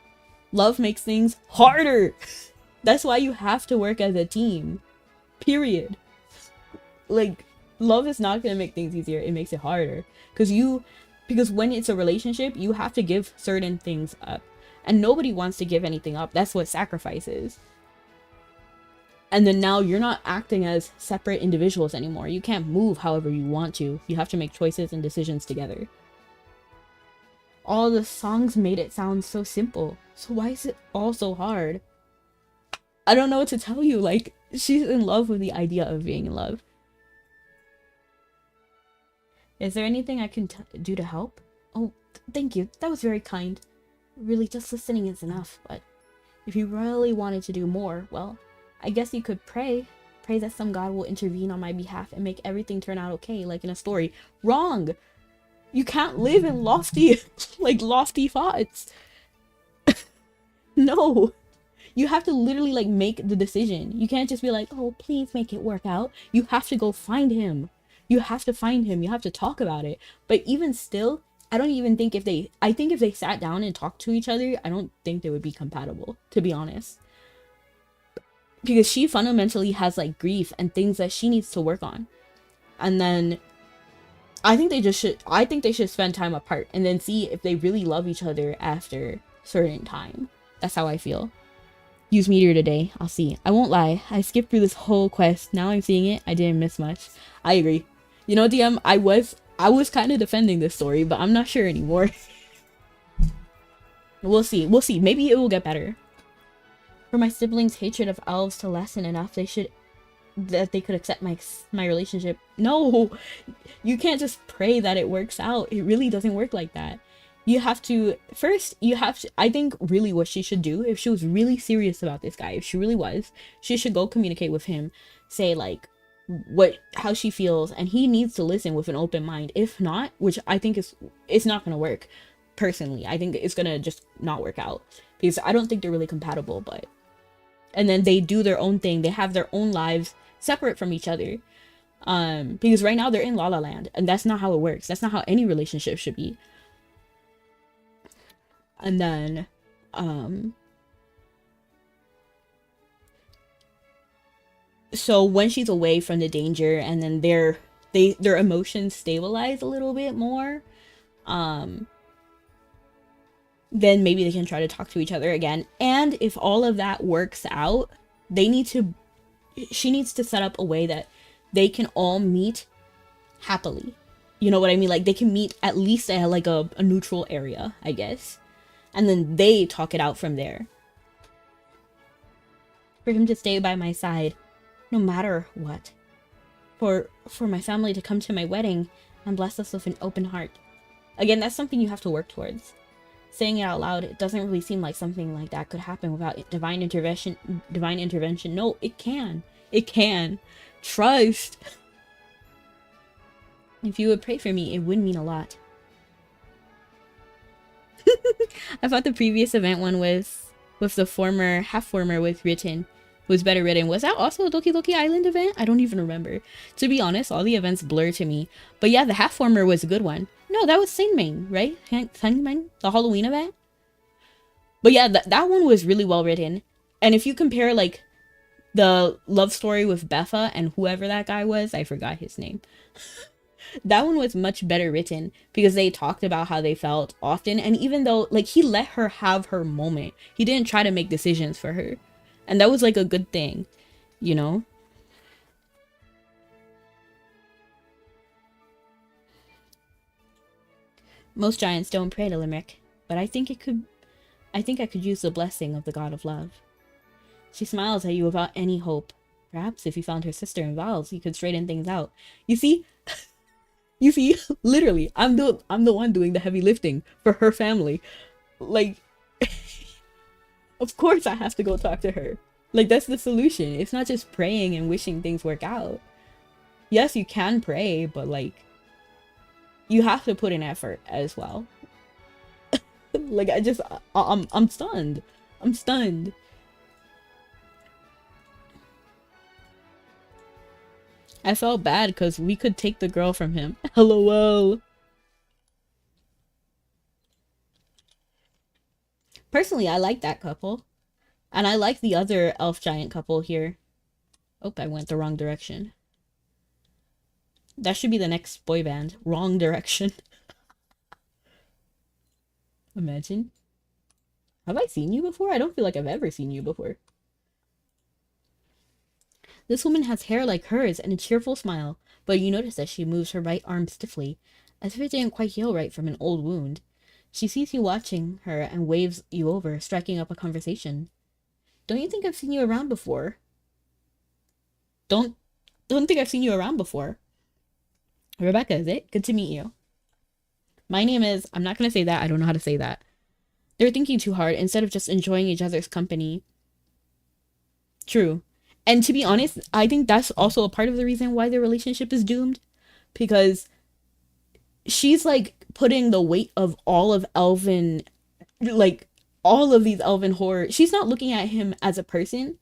Love makes things harder. That's why you have to work as a team. Period. Like, love is not gonna make things easier. It makes it harder. Because when it's a relationship, you have to give certain things up. And nobody wants to give anything up. That's what sacrifice is. And then now you're not acting as separate individuals anymore. You can't move however you want to. You have to make choices and decisions together. All the songs made it sound so simple. So why is it all so hard? I don't know what to tell you. Like, she's in love with the idea of being in love. Is there anything I can do to help? Oh, thank you. That was very kind. Really, just listening is enough, but if you really wanted to do more, well, I guess you could pray. Pray that some god will intervene on my behalf and make everything turn out okay, like in a story. Wrong! You can't live in lofty, lofty thoughts. No! You have to literally, make the decision. You can't just be like, oh, please make it work out. You have to go find him. You have to find him. You have to talk about it. But even still, I don't even think I think if they sat down and talked to each other, I don't think they would be compatible, to be honest. Because she fundamentally has, grief and things that she needs to work on. And then I think they should spend time apart and then see if they really love each other after certain time. That's how I feel. Use meteor today. I'll see. I won't lie. I skipped through this whole quest. Now I'm seeing it. I didn't miss much. I agree. You know, DM, I was kind of defending this story, but I'm not sure anymore. We'll see. We'll see. Maybe it will get better. For my siblings' hatred of elves to lessen enough, that they could accept my relationship. No, you can't just pray that it works out. It really doesn't work like that. You have to I think really what she should do, if she was really serious about this guy, if she really was, she should go communicate with him, say how she feels, and he needs to listen with an open mind. If not, which I think it's not gonna work. Personally, I think it's gonna just not work out because I don't think they're really compatible. And then they do their own thing. They have their own lives separate from each other. Because right now they're in La La Land, and that's not how it works. That's not how any relationship should be. And then, so when she's away from the danger, and then their emotions stabilize a little bit more, then maybe they can try to talk to each other again. And if all of that works out, she needs to set up a way that they can all meet happily. You know what I mean? They can meet at least at a neutral area, I guess. And then they talk it out from there. For him to stay by my side, no matter what. For my family to come to my wedding and bless us with an open heart. Again, that's something you have to work towards. Saying it out loud, it doesn't really seem like something like that could happen without divine intervention. No, it can. It can. Trust. If you would pray for me, it would mean a lot. I thought the previous event one with the half-former was better written. Was that also a Doki Doki Island event? I don't even remember. To be honest, all the events blur to me. But yeah, the half-former was a good one. No, that was Sandman, right? Sandman? The Halloween event? But yeah, that one was really well written. And if you compare, the love story with Betha and whoever that guy was, I forgot his name. That one was much better written because they talked about how they felt often. And even though, he let her have her moment, he didn't try to make decisions for her. And that was, a good thing, you know? Most giants don't pray to Limerick, but I think I could use the blessing of the god of love. She smiles at you without any hope. Perhaps if you found her sister in Vals, you could straighten things out. You see, literally, I'm the one doing the heavy lifting for her family. Of course I have to go talk to her. That's the solution. It's not just praying and wishing things work out. Yes, you can pray, but you have to put in effort as well. I'm stunned. I'm stunned. I felt bad because we could take the girl from him. LOL. Personally, I like that couple. And I like the other elf giant couple here. Oh, I went the wrong direction. That should be the next boy band. Wrong direction. Imagine. Have I seen you before? I don't feel like I've ever seen you before. This woman has hair like hers and a cheerful smile, but you notice that she moves her right arm stiffly, as if it didn't quite heal right from an old wound. She sees you watching her and waves you over, striking up a conversation. Don't you think I've seen you around before? Don't don't think I've seen you around before. Rebecca, is it? Good to meet you. My name is, I'm not gonna say that, I don't know how to say that. They're thinking too hard instead of just enjoying each other's company. True. And to be honest, I think that's also a part of the reason why their relationship is doomed. Because she's like putting the weight of all of Elvin, like all of these Elven horror. She's not looking at him as a person,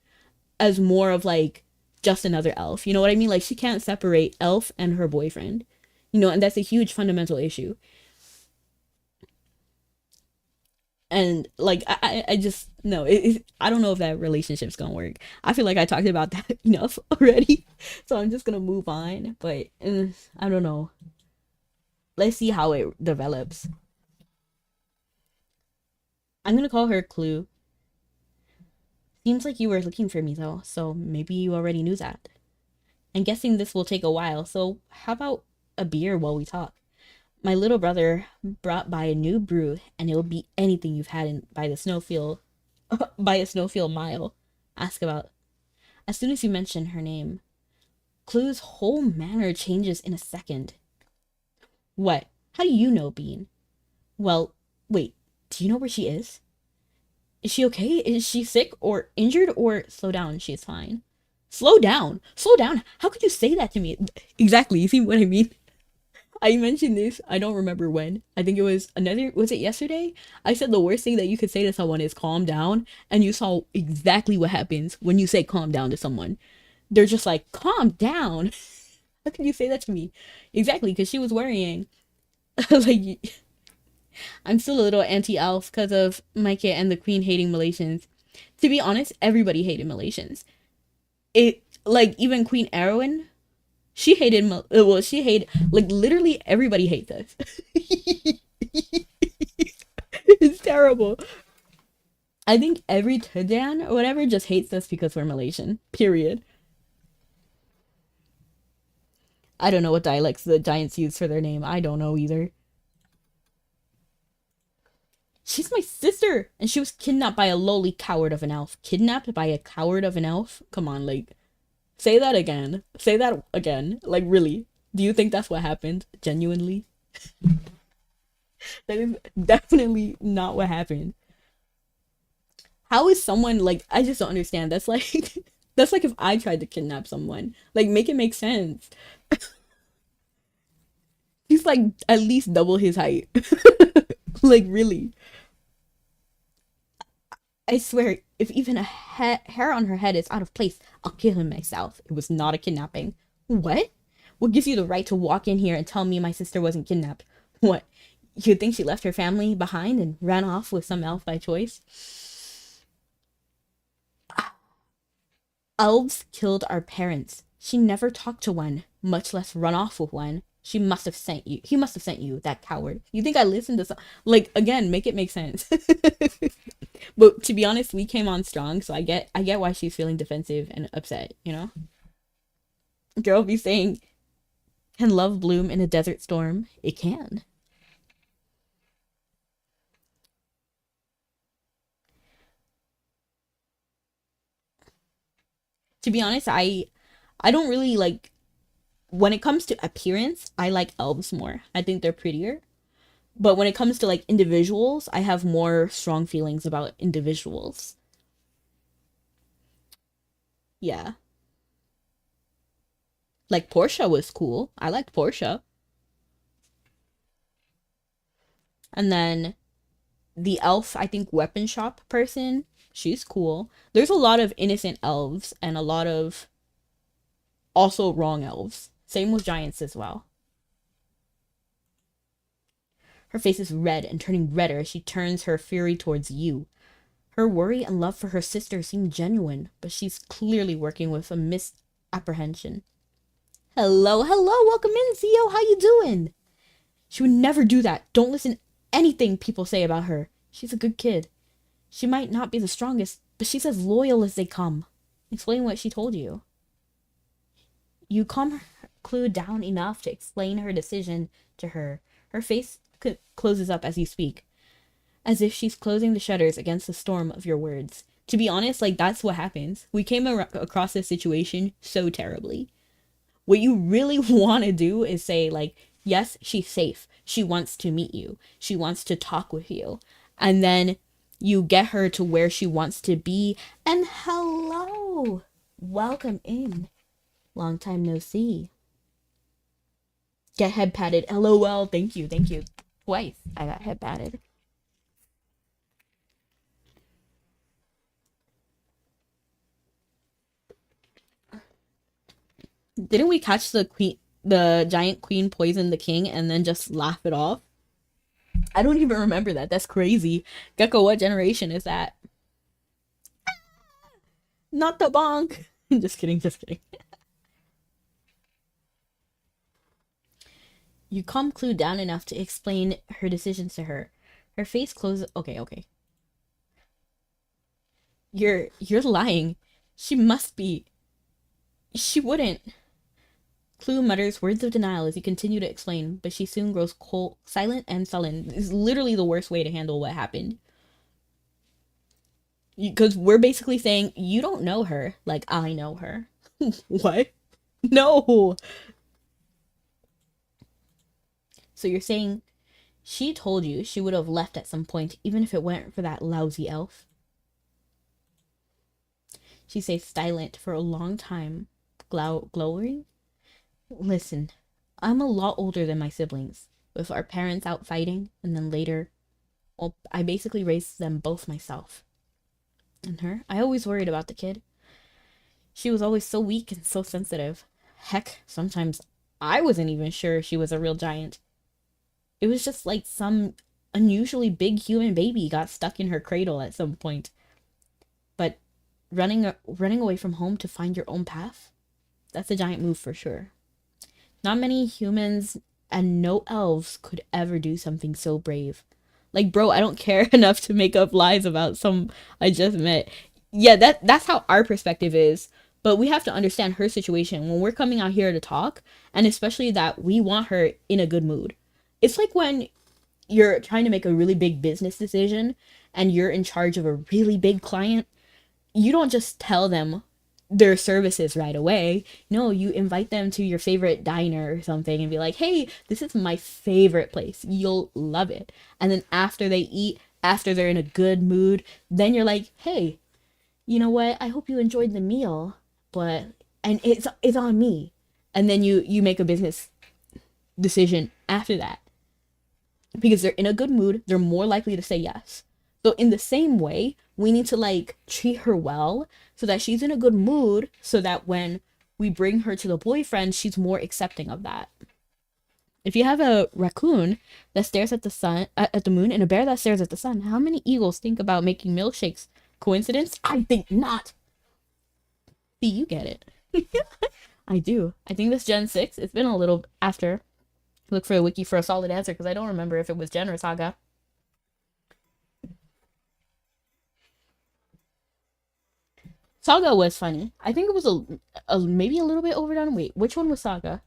as more of like just another elf. You know what I mean? Like she can't separate elf and her boyfriend. And that's a huge fundamental issue. And like I just no, I don't know if that relationship's gonna work. I feel like I talked about that enough already, so I'm just gonna move on. But I don't know. Let's see how it develops. I'm gonna call her Clue. Seems like you were looking for me though, so maybe you already knew that. I'm guessing this will take a while, so how about a beer while we talk? My little brother brought by a new brew, and it'll beat anything you've had by the snowfield, by a snowfield mile. Ask about. As soon as you mention her name, Clue's whole manner changes in a second. What? How do you know, Bean? Well, wait. Do you know where she is? Is she okay? Is she sick or injured or slow down? She is fine. Slow down. Slow down. How could you say that to me? Exactly. You see what I mean? I mentioned this, I don't remember when. I think it was was it yesterday? I said the worst thing that you could say to someone is calm down, and you saw exactly what happens when you say calm down to someone. They're just like, calm down. How can you say that to me? Exactly, because she was worrying. Like, I'm still a little anti-elf because of Micah and the queen hating Malaysians. To be honest, everybody hated Malaysians. It, like, even Queen Erwin, she hated, well, she hated, like, literally everybody hates us. It's terrible. I think every Tajan or whatever just hates us because we're Malaysian. Period. I don't know what dialects the Giants use for their name. I don't know either. She's my sister, and she was kidnapped by a lowly coward of an elf. Kidnapped by a coward of an elf? Come on, like, say that again. Say that again. Like, really? Do you think that's what happened? Genuinely? That is definitely not what happened. How is someone like, I just don't understand. That's like that's like if I tried to kidnap someone. Like make it make sense. He's like at least double his height. Like really. I swear, if even a hair on her head is out of place, I'll kill him myself. It was not a kidnapping. What? What gives you the right to walk in here and tell me my sister wasn't kidnapped? What? You think she left her family behind and ran off with some elf by choice? Elves killed our parents. She never talked to one, much less run off with one. She must have sent you. He must have sent you, that coward. You think I listened to some? Like again, make it make sense. But to be honest, we came on strong, so I get why she's feeling defensive and upset. Girl be saying, "Can love bloom in a desert storm?" It can. To be honest, I don't really like when it comes to appearance. I like elves more. I think they're prettier. But when it comes to like individuals, I have more strong feelings about individuals. Yeah. Like Portia was cool. I liked Portia. And then the elf, I think weapon shop person, she's cool. There's a lot of innocent elves and a lot of also wrong elves. Same with giants as well. Her face is red and turning redder as she turns her fury towards you. Her worry and love for her sister seem genuine, but she's clearly working with a misapprehension. Hello, hello, welcome in, Theo. How you doing? She would never do that. Don't listen to anything people say about her. She's a good kid. She might not be the strongest, but she's as loyal as they come. Explain what she told you. You calm her clue down enough to explain her decision to her. Her face closes up as you speak, as if she's closing the shutters against the storm of your words. To be honest, like, that's what happens. We came across this situation so terribly. What you really want to do is say, like, yes, she's safe. She wants to meet you. She wants to talk with you. And then you get her to where she wants to be. And hello! Welcome in. Long time no see. Get head patted. LOL. Thank you. Thank you. Twice I got head patted. Didn't we catch the giant queen poison the king and then just laugh it off? I don't even remember that. That's crazy. Gecko, what generation is that? Not the bonk. Just kidding, just kidding. You calm Clue down enough to explain her decisions to her. Her face closes. Okay, okay. You're lying. She must be. She wouldn't. Clue mutters words of denial as you continue to explain, but she soon grows cold, silent, and sullen. This is literally the worst way to handle what happened. Because we're basically saying, you don't know her like I know her. What? No! So you're saying she told you she would have left at some point, even if it weren't for that lousy elf? She stays silent for a long time, glowering. Listen, I'm a lot older than my siblings, with our parents out fighting, and then later, well, I basically raised them both myself. And her, I always worried about the kid. She was always so weak and so sensitive. Heck, sometimes I wasn't even sure she was a real giant. It was just like some unusually big human baby got stuck in her cradle at some point. But running away from home to find your own path, that's a giant move for sure. Not many humans and no elves could ever do something so brave. Like, bro, I don't care enough to make up lies about some I just met. Yeah, that's how our perspective is. But we have to understand her situation when we're coming out here to talk, and especially that we want her in a good mood. It's like when you're trying to make a really big business decision and you're in charge of a really big client. You don't just tell them their services right away. No, you invite them to your favorite diner or something and be like, hey, this is my favorite place. You'll love it. And then after they eat, after they're in a good mood, then you're like, hey, you know what? I hope you enjoyed the meal, but, and it's on me. And then you make a business decision after that. Because they're in a good mood, they're more likely to say yes. So in the same way, we need to like treat her well so that she's in a good mood, so that when we bring her to the boyfriend, she's more accepting of that. If you have a raccoon that stares at the sun, at the moon, and a bear that stares at the sun, how many eagles think about making milkshakes? Coincidence? I think not. See, you get it. I do. I think this Gen 6, it's been a little after. Look for a wiki for a solid answer, because I don't remember if it was Gen or Saga. Saga was funny. I think it was a maybe a little bit overdone. Wait, which one was Saga?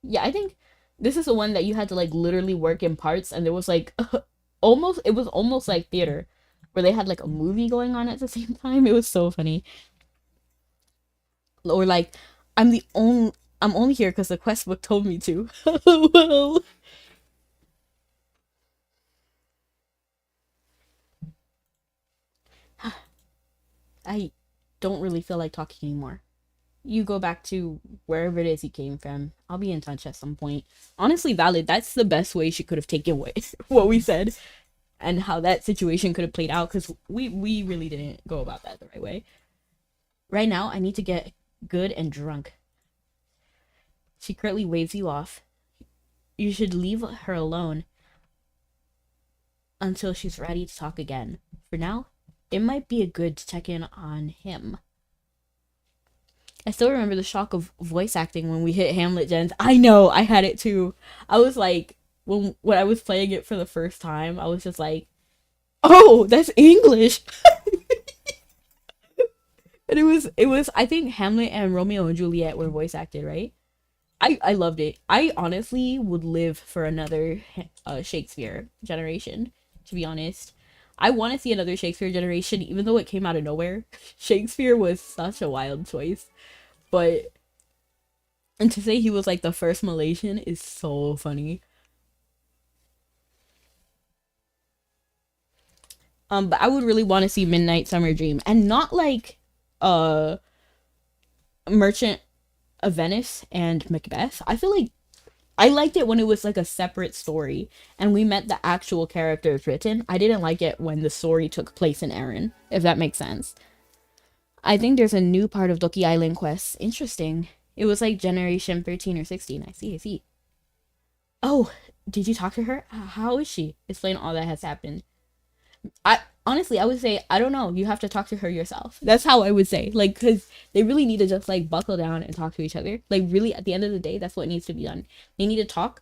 Yeah, I think this is the one that you had to like literally work in parts, and there was like almost it was almost like theater, where they had like a movie going on at the same time. It was so funny. Or like, I'm only here because the quest book told me to. Well, I don't really feel like talking anymore. You go back to wherever it is you came from. I'll be in touch at some point. Honestly, valid. That's the best way she could have taken what we said and how that situation could have played out, because we really didn't go about that the right way. Right now, I need to get good and drunk. She curtly waves you off. you should leave her alone until she's ready to talk again. For now, it might be a good to check in on him. I still remember the shock of voice acting when we hit Hamlet gens. I know, I had it too. I was like, when I was playing it for the first time, I was just like, oh, that's English. And it was I think Hamlet and Romeo and Juliet were voice acted, right? I loved it. I honestly would live for another Shakespeare generation, to be honest. I want to see another Shakespeare generation, even though it came out of nowhere. Shakespeare was such a wild choice. But, and to say he was like the first Malaysian is so funny. But I would really want to see Midnight Summer Dream, and not like uh Merchant of Venice and Macbeth. I feel like I liked it when it was like a separate story and we met the actual characters written. I didn't like it when the story took place in Erin, if that makes sense. I think there's a new part of Doki Island quest. Interesting. It was like generation 13 or 16. I see, I see. Oh, did you talk to her? How is she? Explain all that has happened. I honestly, I would say, I don't know. You have to talk to her yourself. That's how I would say. Like, because they really need to just like buckle down and talk to each other. Like, really, at the end of the day, that's what needs to be done. They need to talk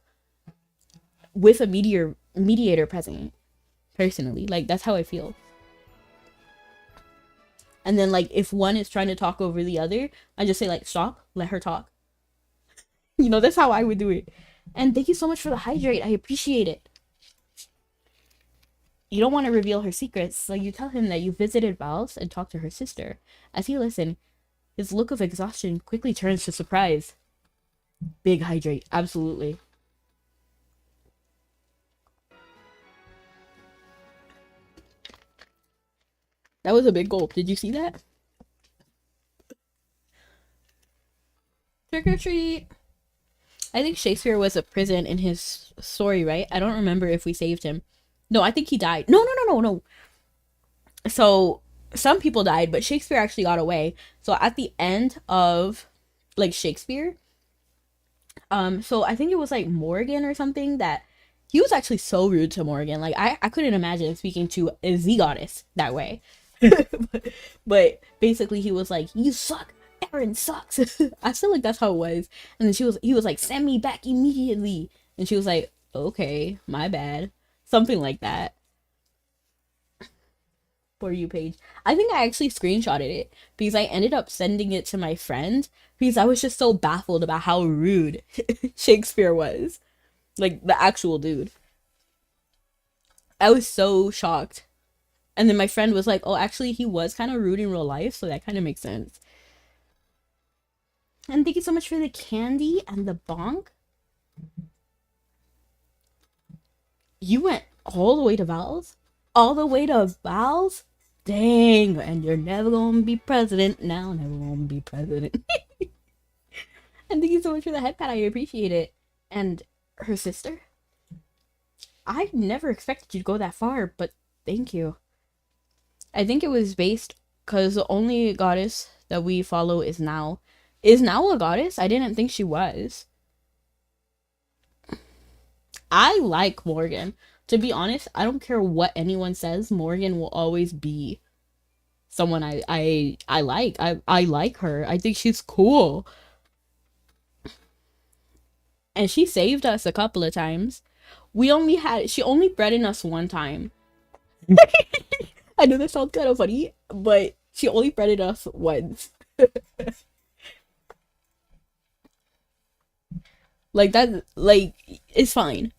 with a mediator present. Personally, like that's how I feel. And then like if one is trying to talk over the other, I just say like stop, let her talk. That's how I would do it. And thank you so much for the hydrate. I appreciate it. You don't want to reveal her secrets, so you tell him that you visited Val's and talked to her sister. As he listened, his look of exhaustion quickly turns to surprise. Big hydrate, absolutely. That was a big gulp. Did you see that? Trick or treat. I think Shakespeare was a prison in his story, right? I don't remember if we saved him. No, I think he died. No, no, no, no, no. So some people died, but Shakespeare actually got away. So at the end of like Shakespeare, so I think it was like Morgan or something that he was actually so rude to Morgan. Like I couldn't imagine speaking to the goddess that way. But basically he was like, you suck. Aaron sucks. I feel like that's how it was. And then he was like, send me back immediately. And she was like, okay, my bad. Something like that. For you, Paige. I think I actually screenshotted it because I ended up sending it to my friend because I was just so baffled about how rude Shakespeare was. Like the actual dude. I was so shocked. And then my friend was like, oh, actually, he was kind of rude in real life, so that kind of makes sense. And thank you so much for the candy and the bonk. You went all the way to Val's? All the way to Val's? Dang, and you're never gonna be president now, never gonna be president. And thank you so much for the head pat, I appreciate it. And her sister? I never expected you to go that far, but thank you. I think it was based because the only goddess that we follow is now. Is now a goddess? I didn't think she was. I like Morgan. To be honest, I don't care what anyone says. Morgan will always be someone I like. I like her. I think she's cool. And she saved us a couple of times. She only threatened us one time. I know that sounds kind of funny, but she only threatened us once. Like that, like it's fine.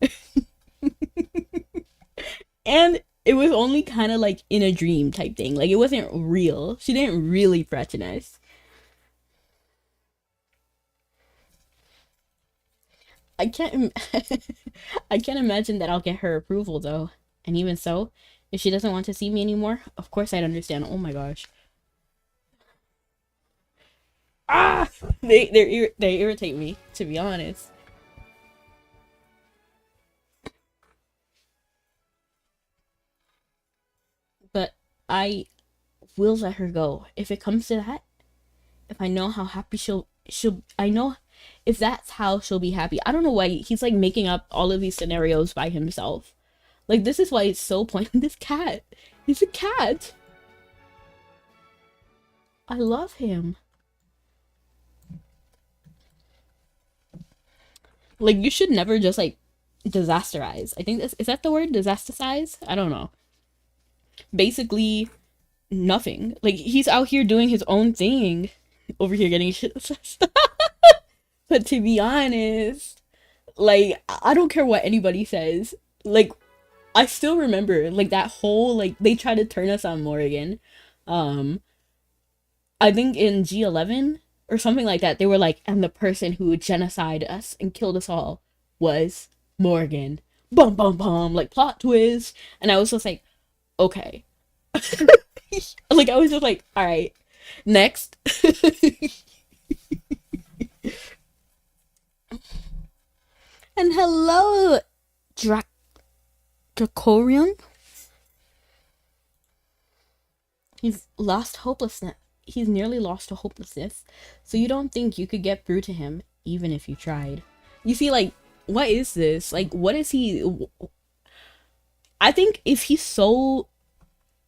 And it was only kind of like in a dream type thing. Like it wasn't real. She didn't really threaten us. I can't I can't imagine that I'll get her approval though. And even so, if she doesn't want to see me anymore, of course I'd understand. Oh my gosh. Ah, they irritate me, to be honest. But I will let her go if it comes to that. If I know how happy she'll I know if that's how she'll be happy. I don't know why he's like making up all of these scenarios by himself. Like, this is why it's so pointless. This cat. He's a cat. I love him. Like, you should never just like disasterize. I think is that the word? Disasterize? I don't know. Basically nothing. Like, he's out here doing his own thing. Over here getting shit. But to be honest, like, I don't care what anybody says. Like, I still remember like that whole like they tried to turn us on Morgan. Um I think in G11 or something like that, they were like, and the person who genocide us and killed us all was Morgan. Bum bum bum, like plot twist. And I was just like, okay. Like, I was just like, all right, next. And hello, Dracorium. He's lost hopelessness. He's nearly lost to hopelessness. So you don't think you could get through to him, even if you tried. You see, like, what is this? Like, what is he? I think if he's so,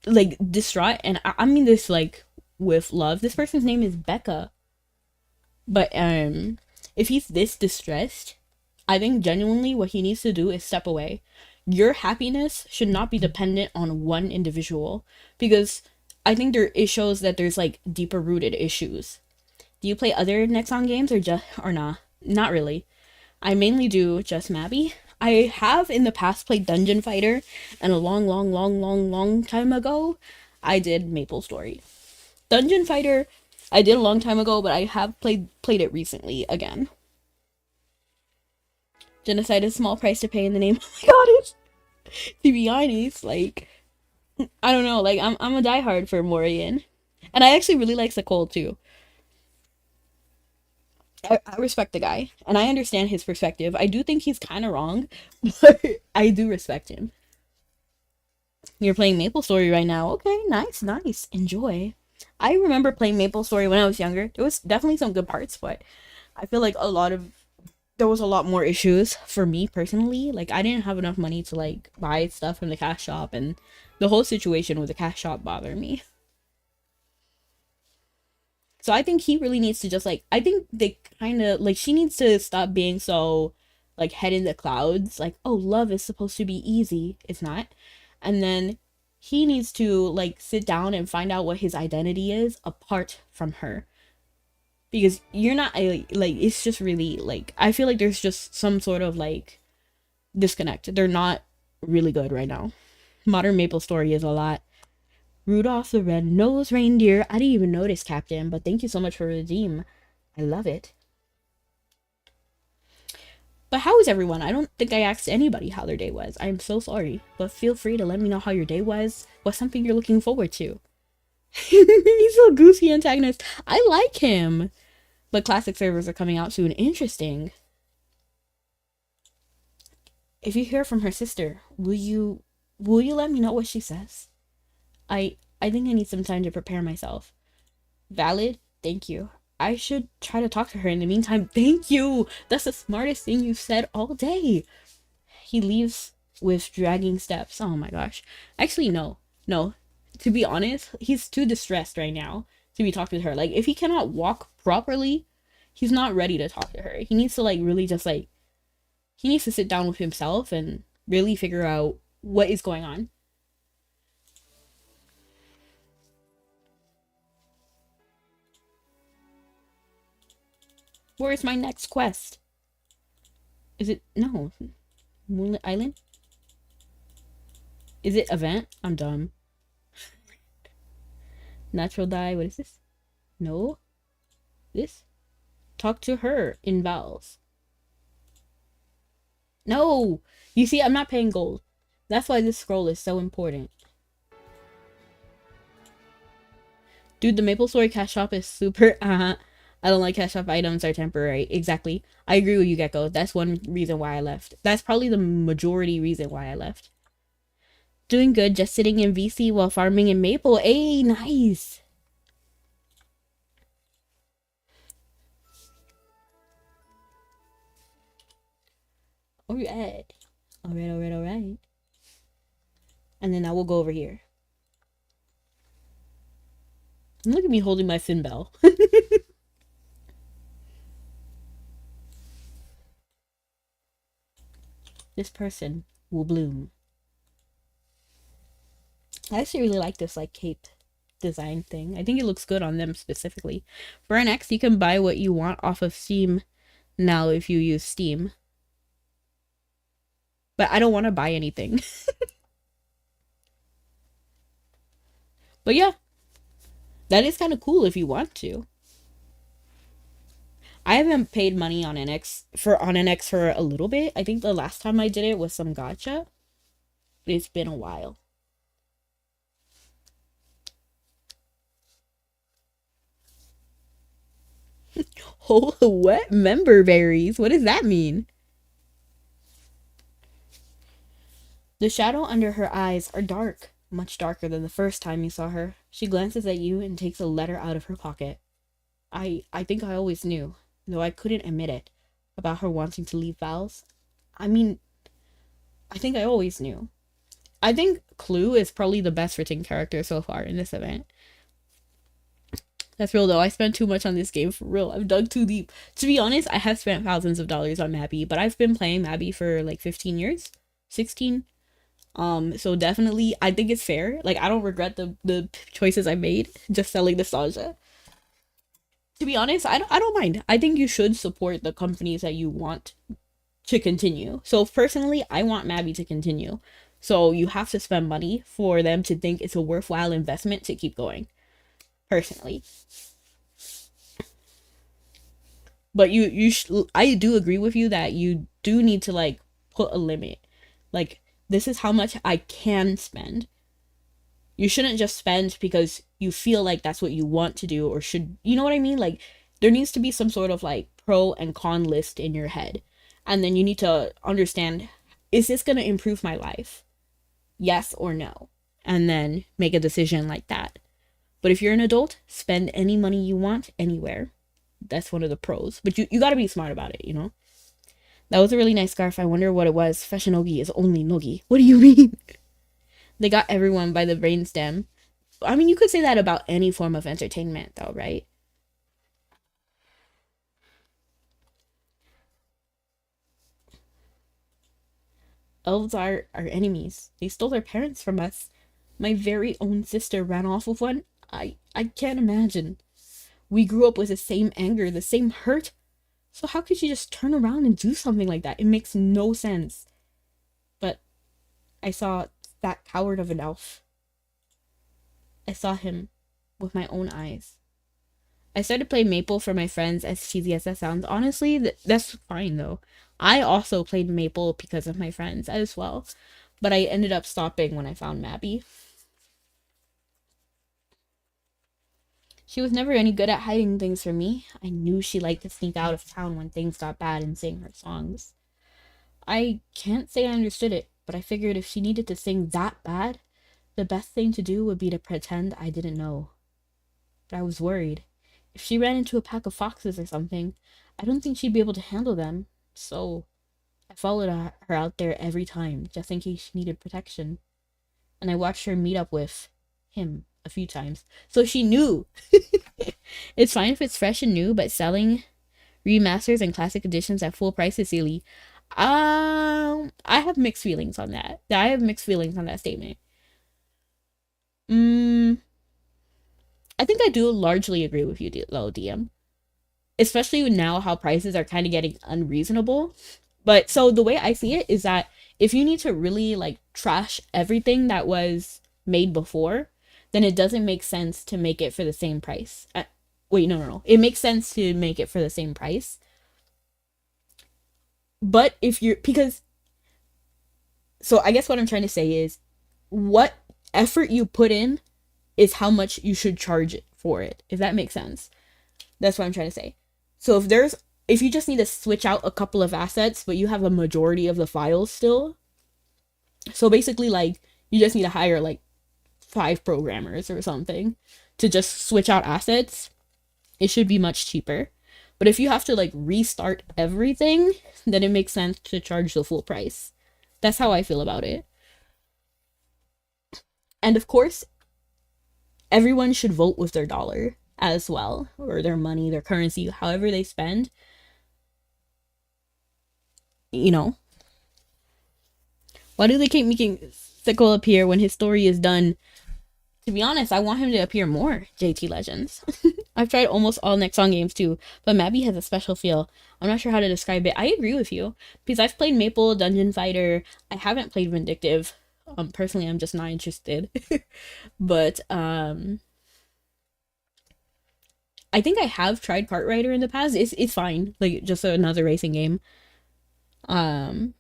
like, distraught, and I mean this, like, with love. This person's name is Becca. But, if he's this distressed, I think genuinely what he needs to do is step away. Your happiness should not be dependent on one individual, because I think it shows that there's like deeper rooted issues. Do you play other Nexon games or nah? Not really. I mainly do just Mabi. I have in the past played Dungeon Fighter, and a long time ago, I did Maple Story. Dungeon Fighter, I did a long time ago, but I have played it recently again. Genocide is a small price to pay in the name. Oh my god, it's, to be honest, like, I don't know, like, I'm a diehard for Morian. And I actually really like Sakol too. I respect the guy, and I understand his perspective. I do think he's kind of wrong, but I do respect him. You're playing Maple Story right now. Okay, nice. Enjoy. I remember playing Maple Story when I was younger. There was definitely some good parts, but I feel like there was a lot more issues for me personally. Like, I didn't have enough money to like buy stuff from the cash shop, and the whole situation with the cash shop bothered me. So I think he really needs to just like, I think they kind of like, she needs to stop being so like head in the clouds, like, oh, love is supposed to be easy. It's not. And then he needs to like sit down and find out what his identity is apart from her. Because you're not like, it's just really like, I feel like there's just some sort of like disconnect. They're not really good right now. Modern Maple Story is a lot. Rudolph the Red-Nosed Reindeer. I didn't even notice, Captain, but thank you so much for redeem. I love it. But how is everyone? I don't think I asked anybody how their day was. I'm so sorry. But feel free to let me know how your day was. What's something you're looking forward to? He's a goofy antagonist. I like him. But classic servers are coming out soon. Interesting. If you hear from her sister, will you let me know what she says? I think I need some time to prepare myself. Valid? Thank you. I should try to talk to her in the meantime. Thank you! That's the smartest thing you've said all day. He leaves with dragging steps. Oh my gosh. Actually, no. No. To be honest, he's too distressed right now to be talking to her. Like, if he cannot walk properly, he's not ready to talk to her. He needs to, like, really just, like, he needs to sit down with himself and really figure out what is going on. Where is my next quest? Is it? No. Moonlit Island? Is it event? I'm dumb. Natural dye. What is this? No. This? Talk to her in vowels. No! You see, I'm not paying gold. That's why this scroll is so important. Dude, the Maple Story cash shop is super... I don't like cash shop items are temporary. Exactly. I agree with you, Gecko. That's one reason why I left. That's probably the majority reason why I left. Doing good, just sitting in VC while farming in Maple. Hey, nice. All right. All right, all right, all right. And then I will go over here. And look at me holding my fin bell. This person will bloom. I actually really like this like cape design thing. I think it looks good on them specifically. For an X, you can buy what you want off of Steam now if you use Steam. But I don't want to buy anything. But yeah, that is kind of cool if you want to. I haven't paid money on NX for a little bit. I think the last time I did it was some gacha. It's been a while. Oh, what? Member berries? What does that mean? The shadow under her eyes are dark, much darker than the first time you saw her. She glances at you and takes a letter out of her pocket. I think I always knew, though I couldn't admit it, about her wanting to leave Val's. I mean, I think I always knew. I think Clue is probably the best written character so far in this event. That's real though. I spent too much on this game for real. I've dug too deep. To be honest, I have spent thousands of dollars on Mabi, but I've been playing Mabi for like 15 years, 16. So definitely, I think it's fair. Like I don't regret the choices I made. Just selling nostalgia. To be honest, I don't mind. I think you should support the companies that you want to continue. So personally, I want Mabi to continue. So you have to spend money for them to think it's a worthwhile investment to keep going. Personally, but I do agree with you that you do need to like put a limit. Like this is how much I can spend. You shouldn't just spend because you feel like that's what you want to do or should, you know what I mean? Like there needs to be some sort of like pro and con list in your head. And then you need to understand, is this going to improve my life? Yes or no. And then make a decision like that. But if you're an adult, spend any money you want anywhere. That's one of the pros. But you got to be smart about it, you know? That was a really nice scarf. I wonder what it was. Fashionogi is only Nogi. What do you mean? They got everyone by the brainstem. I mean, you could say that about any form of entertainment, though, right? Elves are our enemies. They stole our parents from us. My very own sister ran off with one. I can't imagine. We grew up with the same anger, the same hurt. So how could she just turn around and do something like that? It makes no sense. But I saw that coward of an elf. I saw him with my own eyes. I started playing Maple for my friends, as cheesy as that sounds. Honestly, that's fine though. I also played Maple because of my friends as well. But I ended up stopping when I found Mabi. She was never any good at hiding things from me. I knew she liked to sneak out of town when things got bad and sing her songs. I can't say I understood it, but I figured if she needed to sing that bad, the best thing to do would be to pretend I didn't know. But I was worried. If she ran into a pack of foxes or something, I don't think she'd be able to handle them. So I followed her out there every time, just in case she needed protection. And I watched her meet up with him a few times. So she knew. It's fine if it's fresh and new, but selling remasters and classic editions at full price is silly. I have mixed feelings on that. I have mixed feelings on that statement. Mm, I think I do largely agree with you, though, DM. Especially now how prices are kind of getting unreasonable. But so the way I see it is that if you need to really like trash everything that was made before, then it doesn't make sense to make it for the same price. Wait, no. It makes sense to make it for the same price. But if you're, because, so I guess what I'm trying to say is what effort you put in is how much you should charge it for it, if that makes sense. That's what I'm trying to say. So if you just need to switch out a couple of assets, but you have a majority of the files still, so basically like you just need to hire like 5 programmers or something to just switch out assets, it should be much cheaper. But if you have to like restart everything, then it makes sense to charge the full price. That's how I feel about it. And of course, everyone should vote with their dollar as well, or their money, their currency, however they spend. You know, why do they keep making Sickle appear when his story is done? To be honest, I want him to appear more, JT Legends. I've tried almost all Nexon games too, but Mabi has a special feel. I'm not sure how to describe it. I agree with you, because I've played Maple, Dungeon Fighter. I haven't played Vindictive. Personally, I'm just not interested. But I think I have tried Kart Rider in the past. It's fine, like just another racing game. Um,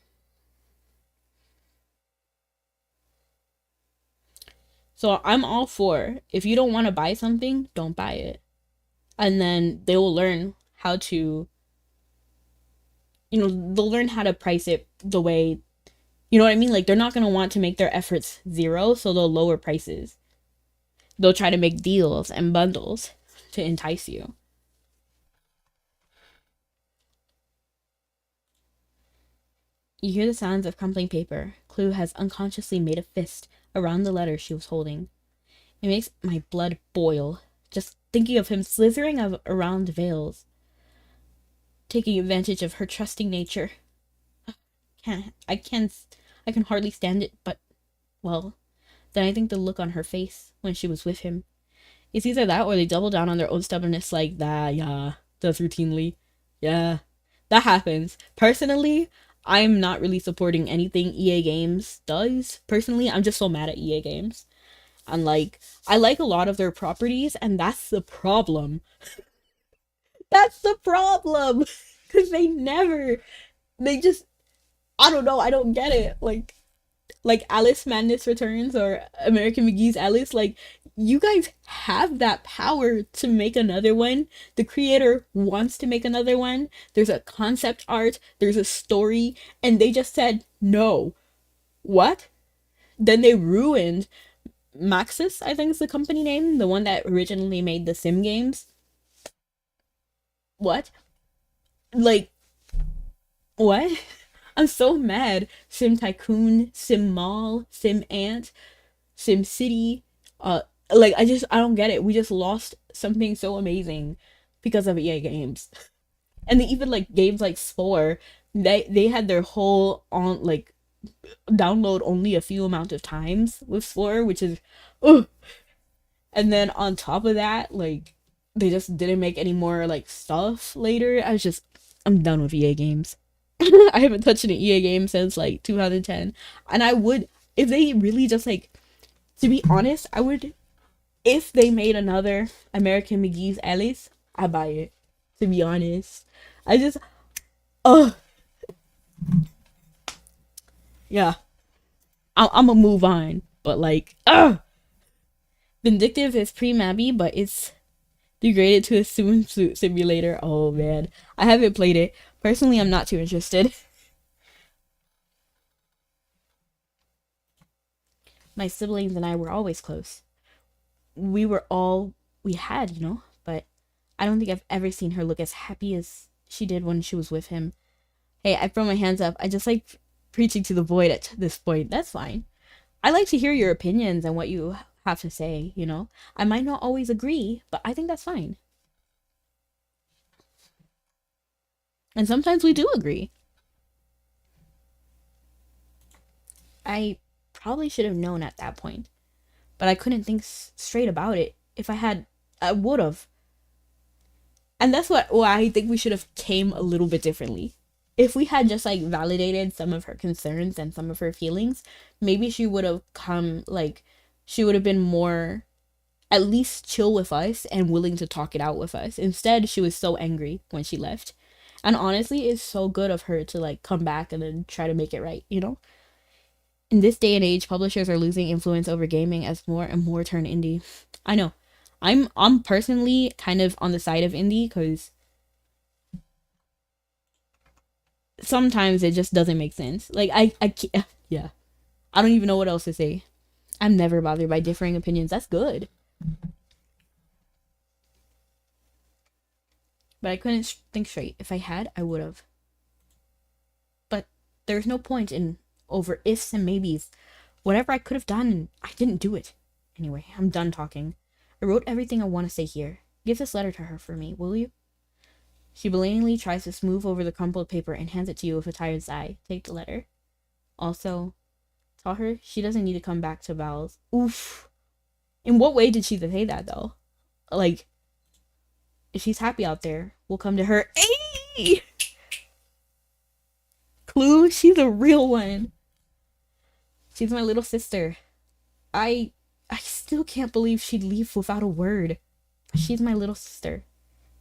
so I'm all for, if you don't want to buy something, don't buy it, and then they will learn how to, they'll learn how to price it the way, you know what I mean? Like they're not gonna want to make their efforts zero, so they'll lower prices. They'll try to make deals and bundles to entice you. You hear the sounds of crumpling paper. Clue has unconsciously made a fist around the letter she was holding. It makes my blood boil, just thinking of him slithering around Vales, taking advantage of her trusting nature. Can't, I can't, I can hardly stand it, but, well, then I think the look on her face when she was with him. It's either that or they double down on their own stubbornness like that, yeah, does routinely. Yeah, that happens. Personally, I'm not really supporting anything EA Games does. Personally, I'm just so mad at EA Games. And like, I like a lot of their properties, and that's the problem. That's the problem! Because they just, I don't know, I don't get it. Like Alice Madness Returns or American McGee's Alice, like you guys have that power to make another one. The creator wants to make another one. There's a concept art, there's a story, and they just said no. What? Then they ruined Maxis, I think is the company name, the one that originally made the Sim games. What? Like, what? I'm so mad. Sim Tycoon, Sim Mall, Sim Ant, Sim City. Uh, I don't get it. We just lost something so amazing because of EA games. And they even like games like Spore, they had their whole on like download only a few amount of times with Spore, which is ugh. And then on top of that, like they just didn't make any more like stuff later. I'm done with EA games. I haven't touched an EA game since like 2010. And I would, if they really just like, to be honest, I would, if they made another American McGee's Alice, I'd buy it. To be honest. I just, oh, yeah. I'm gonna move on. But like, Vindictive is pre-Mabby, but it's degraded to a swimsuit simulator. Oh man. I haven't played it. Personally, I'm not too interested. My siblings and I were always close. We were all we had, but I don't think I've ever seen her look as happy as she did when she was with him. Hey, I throw my hands up. I just like preaching to the void at this point. That's fine. I like to hear your opinions and what you have to say. I might not always agree, but I think that's fine. And sometimes we do agree. I probably should have known at that point, but I couldn't think straight about it. If I had, I would have. And that's why I think we should have came a little bit differently. If we had just like validated some of her concerns and some of her feelings, maybe she would have come like she would have been more at least chill with us and willing to talk it out with us. Instead, she was so angry when she left. And honestly, it's so good of her to like come back and then try to make it right? In this day and age, publishers are losing influence over gaming as more and more turn indie. I know. I'm personally kind of on the side of indie because sometimes it just doesn't make sense. Like I can't, yeah. I don't even know what else to say. I'm never bothered by differing opinions. That's good. but I couldn't think straight. If I had, I would have. But there's no point in over ifs and maybes. Whatever I could have done, I didn't do it. Anyway, I'm done talking. I wrote everything I want to say here. Give this letter to her for me, will you? She blatantly tries to smooth over the crumpled paper and hands it to you with a tired sigh. Take the letter. Also, tell her she doesn't need to come back to Val's. Oof. In what way did she say that, though? Like, if she's happy out there, we'll come to her. Hey! Clue, she's a real one. She's my little sister. I still can't believe she'd leave without a word. She's my little sister.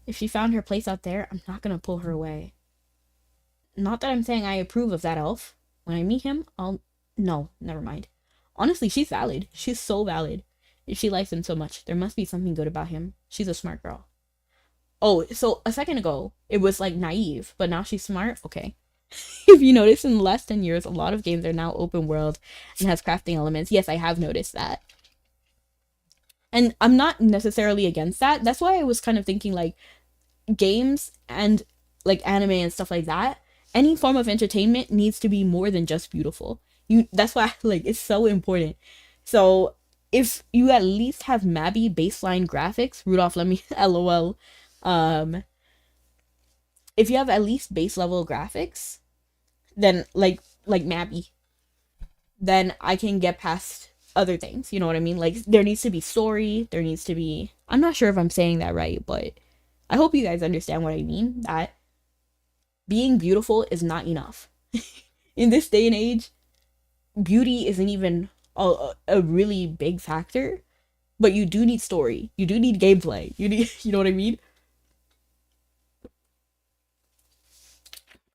If she found her place out there, I'm not gonna pull her away. Not that I'm saying I approve of that elf. When I meet him, I'll... No, never mind. Honestly, she's valid. She's so valid. If she likes him so much, there must be something good about him. She's a smart girl. Oh, so a second ago, it was like naive, but now she's smart? Okay. If you notice, in the last 10 years, a lot of games are now open world and has crafting elements. Yes, I have noticed that. And I'm not necessarily against that. That's why I was kind of thinking, like, games and, like, anime and stuff like that, any form of entertainment needs to be more than just beautiful. That's why, like, it's so important. So, if you at least have Mabi baseline graphics, Rudolph, let me, LOL, if you have at least base level graphics, then like Mabi, then I can get past other things. You know what I mean? Like there needs to be story. There needs to be. I'm not sure if I'm saying that right, but I hope you guys understand what I mean. That being beautiful is not enough. In this day and age, beauty isn't even a really big factor. But you do need story. You do need gameplay. You need. You know what I mean?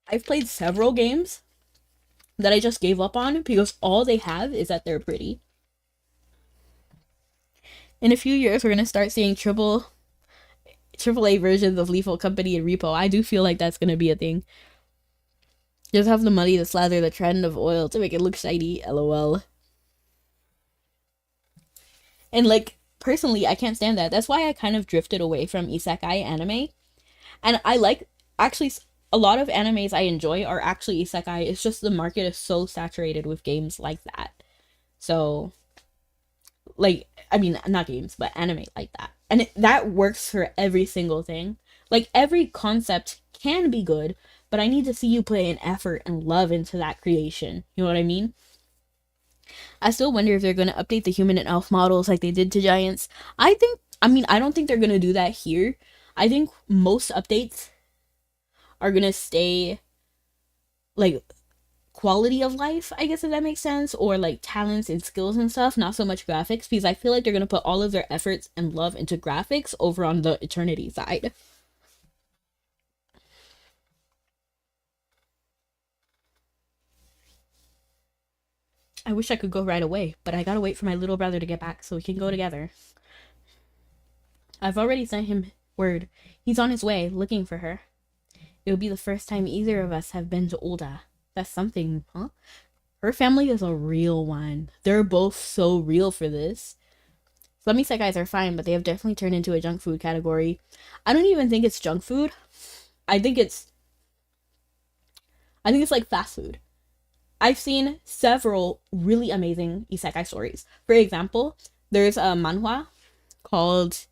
I've played several games that I just gave up on because all they have is that they're pretty. In a few years, we're gonna start seeing triple A versions of Lethal Company and Repo. I do feel like that's gonna be a thing. Just have the money to slather the trend of oil to make it look shiny. LOL. And like personally, I can't stand that. That's why I kind of drifted away from isekai anime. And I like actually a lot of animes I enjoy are actually isekai. It's just the market is so saturated with games like that. So, like, I mean, not games, but anime like that. And that works for every single thing. Like, every concept can be good, but I need to see you put an effort and love into that creation. You know what I mean? I still wonder if they're going to update the human and elf models like they did to giants. I don't think they're going to do that here. I think most updates are going to stay like quality of life, I guess, if that makes sense, or like talents and skills and stuff, not so much graphics, because I feel like they're going to put all of their efforts and love into graphics over on the eternity side. I wish I could go right away, but I gotta wait for my little brother to get back so we can go together. I've already sent him word. He's on his way, looking for her. It'll be the first time either of us have been to Olda. That's something, huh? Her family is a real one. They're both so real for this. Some isekais are fine, but they have definitely turned into a junk food category. I don't even think it's junk food. I think it's like fast food. I've seen several really amazing isekai stories. For example, there's a manhwa called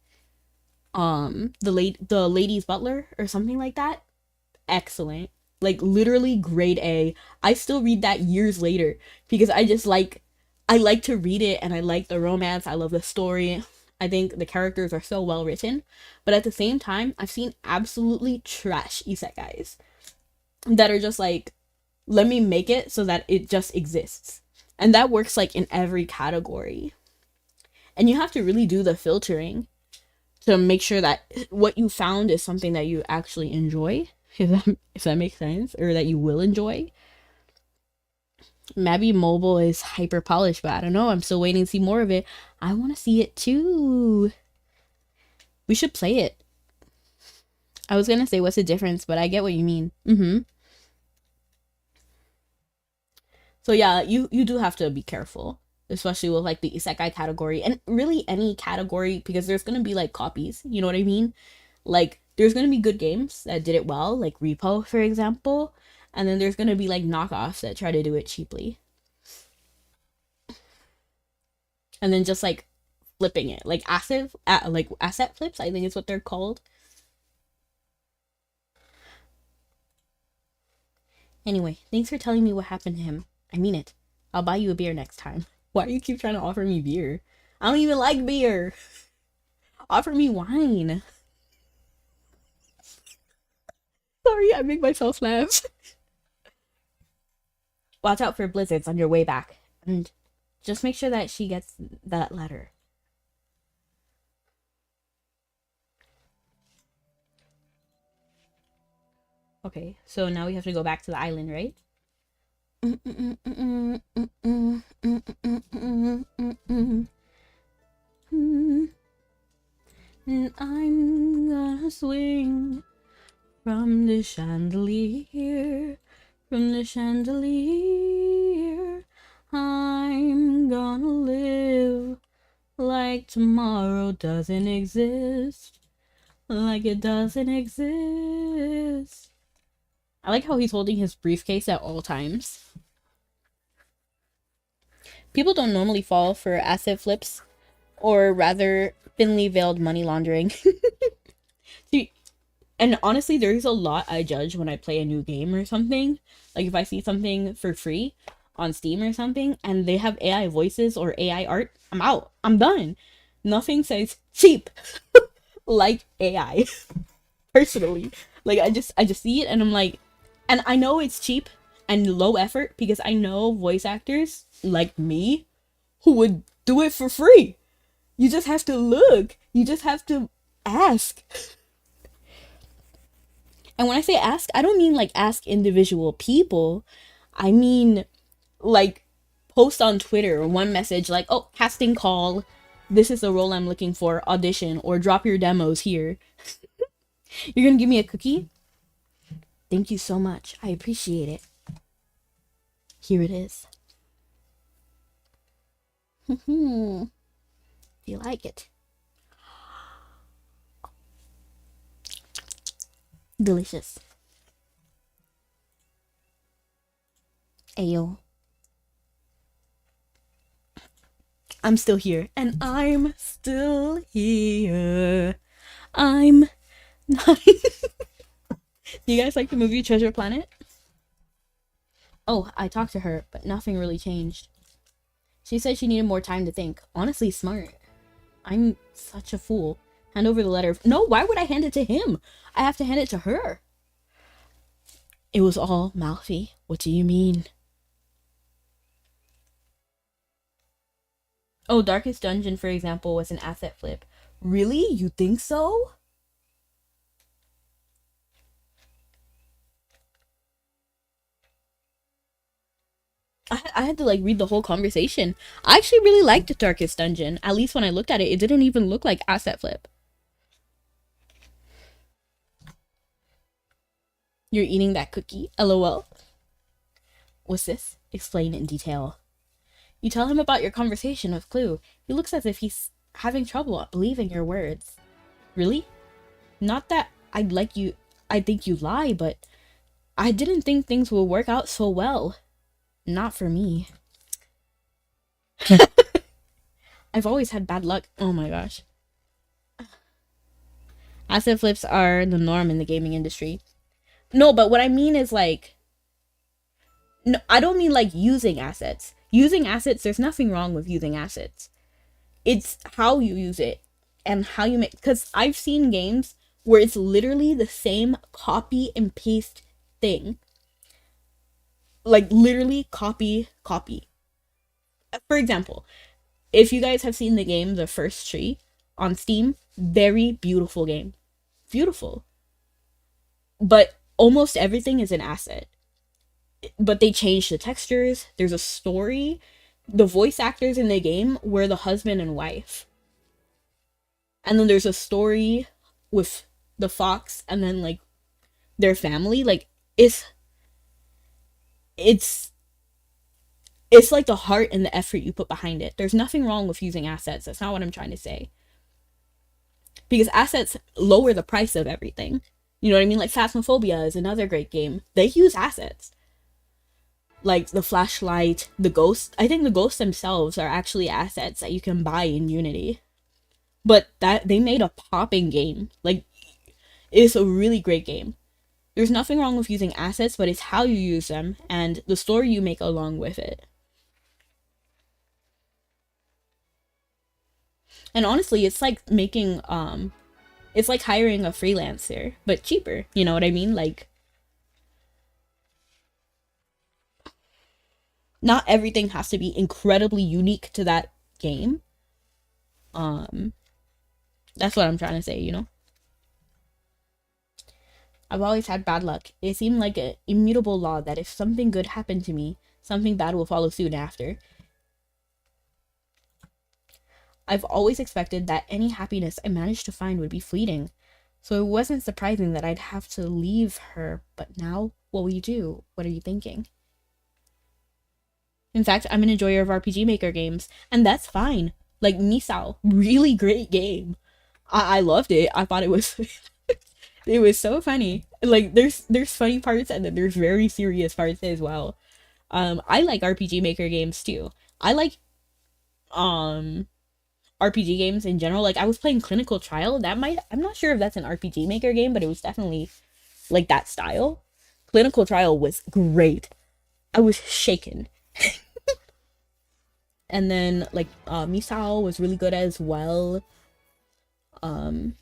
the lady's butler or something like that. Excellent. Like literally grade A. I still read that years later because I like to read it and I like the romance. I love the story. I think the characters are so well written. But at the same time, I've seen absolutely trash isekais that are just like, let me make it so that it just exists. And that works like in every category. And you have to really do the filtering to make sure that what you found is something that you actually enjoy, if that makes sense, or that you will enjoy. Mabi Mobile is hyper polished, but I don't know. I'm still waiting to see more of it. I want to see it too. We should play it. I was gonna say what's the difference, but I get what you mean. So yeah, you do have to be careful, especially with like the isekai category and really any category because there's gonna be like copies. You know what I mean? Like There's gonna be good games that did it well, like Repo, for example, and then there's gonna be like knockoffs that try to do it cheaply, and then just like flipping it, like asset flips. I think is what they're called. Anyway, thanks for telling me what happened to him. I mean it. I'll buy you a beer next time. Why do you keep trying to offer me beer? I don't even like beer. Offer me wine. Sorry, I make myself laugh. Watch out for blizzards on your way back. And just make sure that she gets that letter. Okay, so now we have to go back to the island, right? And I'm gonna swing from the chandelier, from the chandelier. I'm gonna live like tomorrow doesn't exist, like it doesn't exist. I like how he's holding his briefcase at all times. People don't normally fall for asset flips, or rather, thinly veiled money laundering. See, and honestly, there's a lot I judge when I play a new game or something. Like if I see something for free on Steam or something, and they have AI voices or AI art, I'm out. I'm done. Nothing says cheap like AI. Personally, like I just see it and I'm like, and I know it's cheap and low effort because I know voice actors like me who would do it for free. You just have to look. You just have to ask. And when I say ask, I don't mean like ask individual people. I mean like post on Twitter or one message like, oh, casting call. This is the role I'm looking for. Audition or drop your demos here. You're gonna give me a cookie? Thank you so much. I appreciate it. Here it is. Do you like it? Delicious. Ayo. I'm still here. And I'm still here. I'm not. Do you guys like the movie Treasure Planet? Oh, I talked to her, but nothing really changed. She said she needed more time to think. Honestly, smart. I'm such a fool. Hand over the letter. No, why would I hand it to him? I have to hand it to her. It was all Malfi. What do you mean? Oh, Darkest Dungeon, for example, was an asset flip. Really? You think so? I had to like read the whole conversation. I actually really liked the Darkest Dungeon. At least when I looked at it, it didn't even look like asset flip. You're eating that cookie? LOL. What's this? Explain in detail. You tell him about your conversation with Clue. He looks as if he's having trouble believing your words. Really? Not that I'd like you. I think you lie, but I didn't think things would work out so well. Not for me. I've always had bad luck. Oh my gosh. Asset flips are the norm in the gaming industry. No, but what I mean is like, no, I don't mean like using assets. Using assets, there's nothing wrong with using assets. It's how you use it and how you make, because I've seen games where it's literally the same copy and paste thing. Like literally copy. For example, if you guys have seen the game The First Tree on Steam, very beautiful game. Beautiful. But almost everything is an asset. But they changed the textures, there's a story. The voice actors in the game were the husband and wife. And then there's a story with the fox and then like their family. Like it's it's like the heart and the effort you put behind it. There's nothing wrong with using assets. That's not what I'm trying to say. because assets lower the price of everything. You know what I mean? Like Phasmophobia is another great game. They use assets. Like the flashlight, the ghost. I think the ghosts themselves are actually assets that you can buy in Unity. But that they made a popping game. Like it's a really great game. There's nothing wrong with using assets, but it's how you use them and the story you make along with it. And honestly, it's like making it's like hiring a freelancer, but cheaper. You know what I mean? Like not everything has to be incredibly unique to that game. Um that's what I'm trying to say, you know? I've always had bad luck. It seemed like an immutable law that if something good happened to me, something bad will follow soon after. I've always expected that any happiness I managed to find would be fleeting. So it wasn't surprising that I'd have to leave her, but now, what will you do? What are you thinking? In fact, I'm an enjoyer of RPG Maker games, and that's fine. Like Misao, really great game. I loved it. I thought it was it was so funny. Like there's funny parts and then there's very serious parts as well. I like RPG Maker games too. I like um RPG games in general. Like I was playing Clinical Trial. I'm not sure if that's an RPG Maker game, but it was definitely like that style. Clinical Trial was great. I was shaken. And then like Misao was really good as well. Um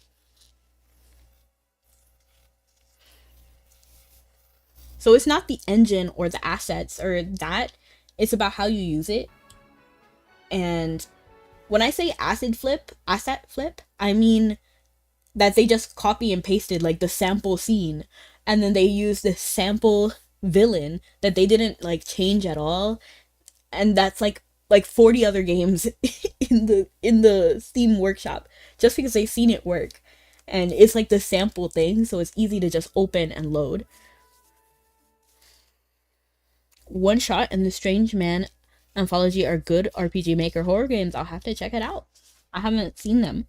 so it's not the engine or the assets or that, it's about how you use it. And when I say asset flip, I mean that they just copy and pasted like the sample scene and then they use the sample villain that they didn't like change at all, and that's like 40 other games in the Steam workshop just because they've seen it work, and it's like the sample thing, so it's easy to just open and load. One Shot and the Strange Man Anthology are good RPG Maker horror games. I'll have to check it out. I haven't seen them.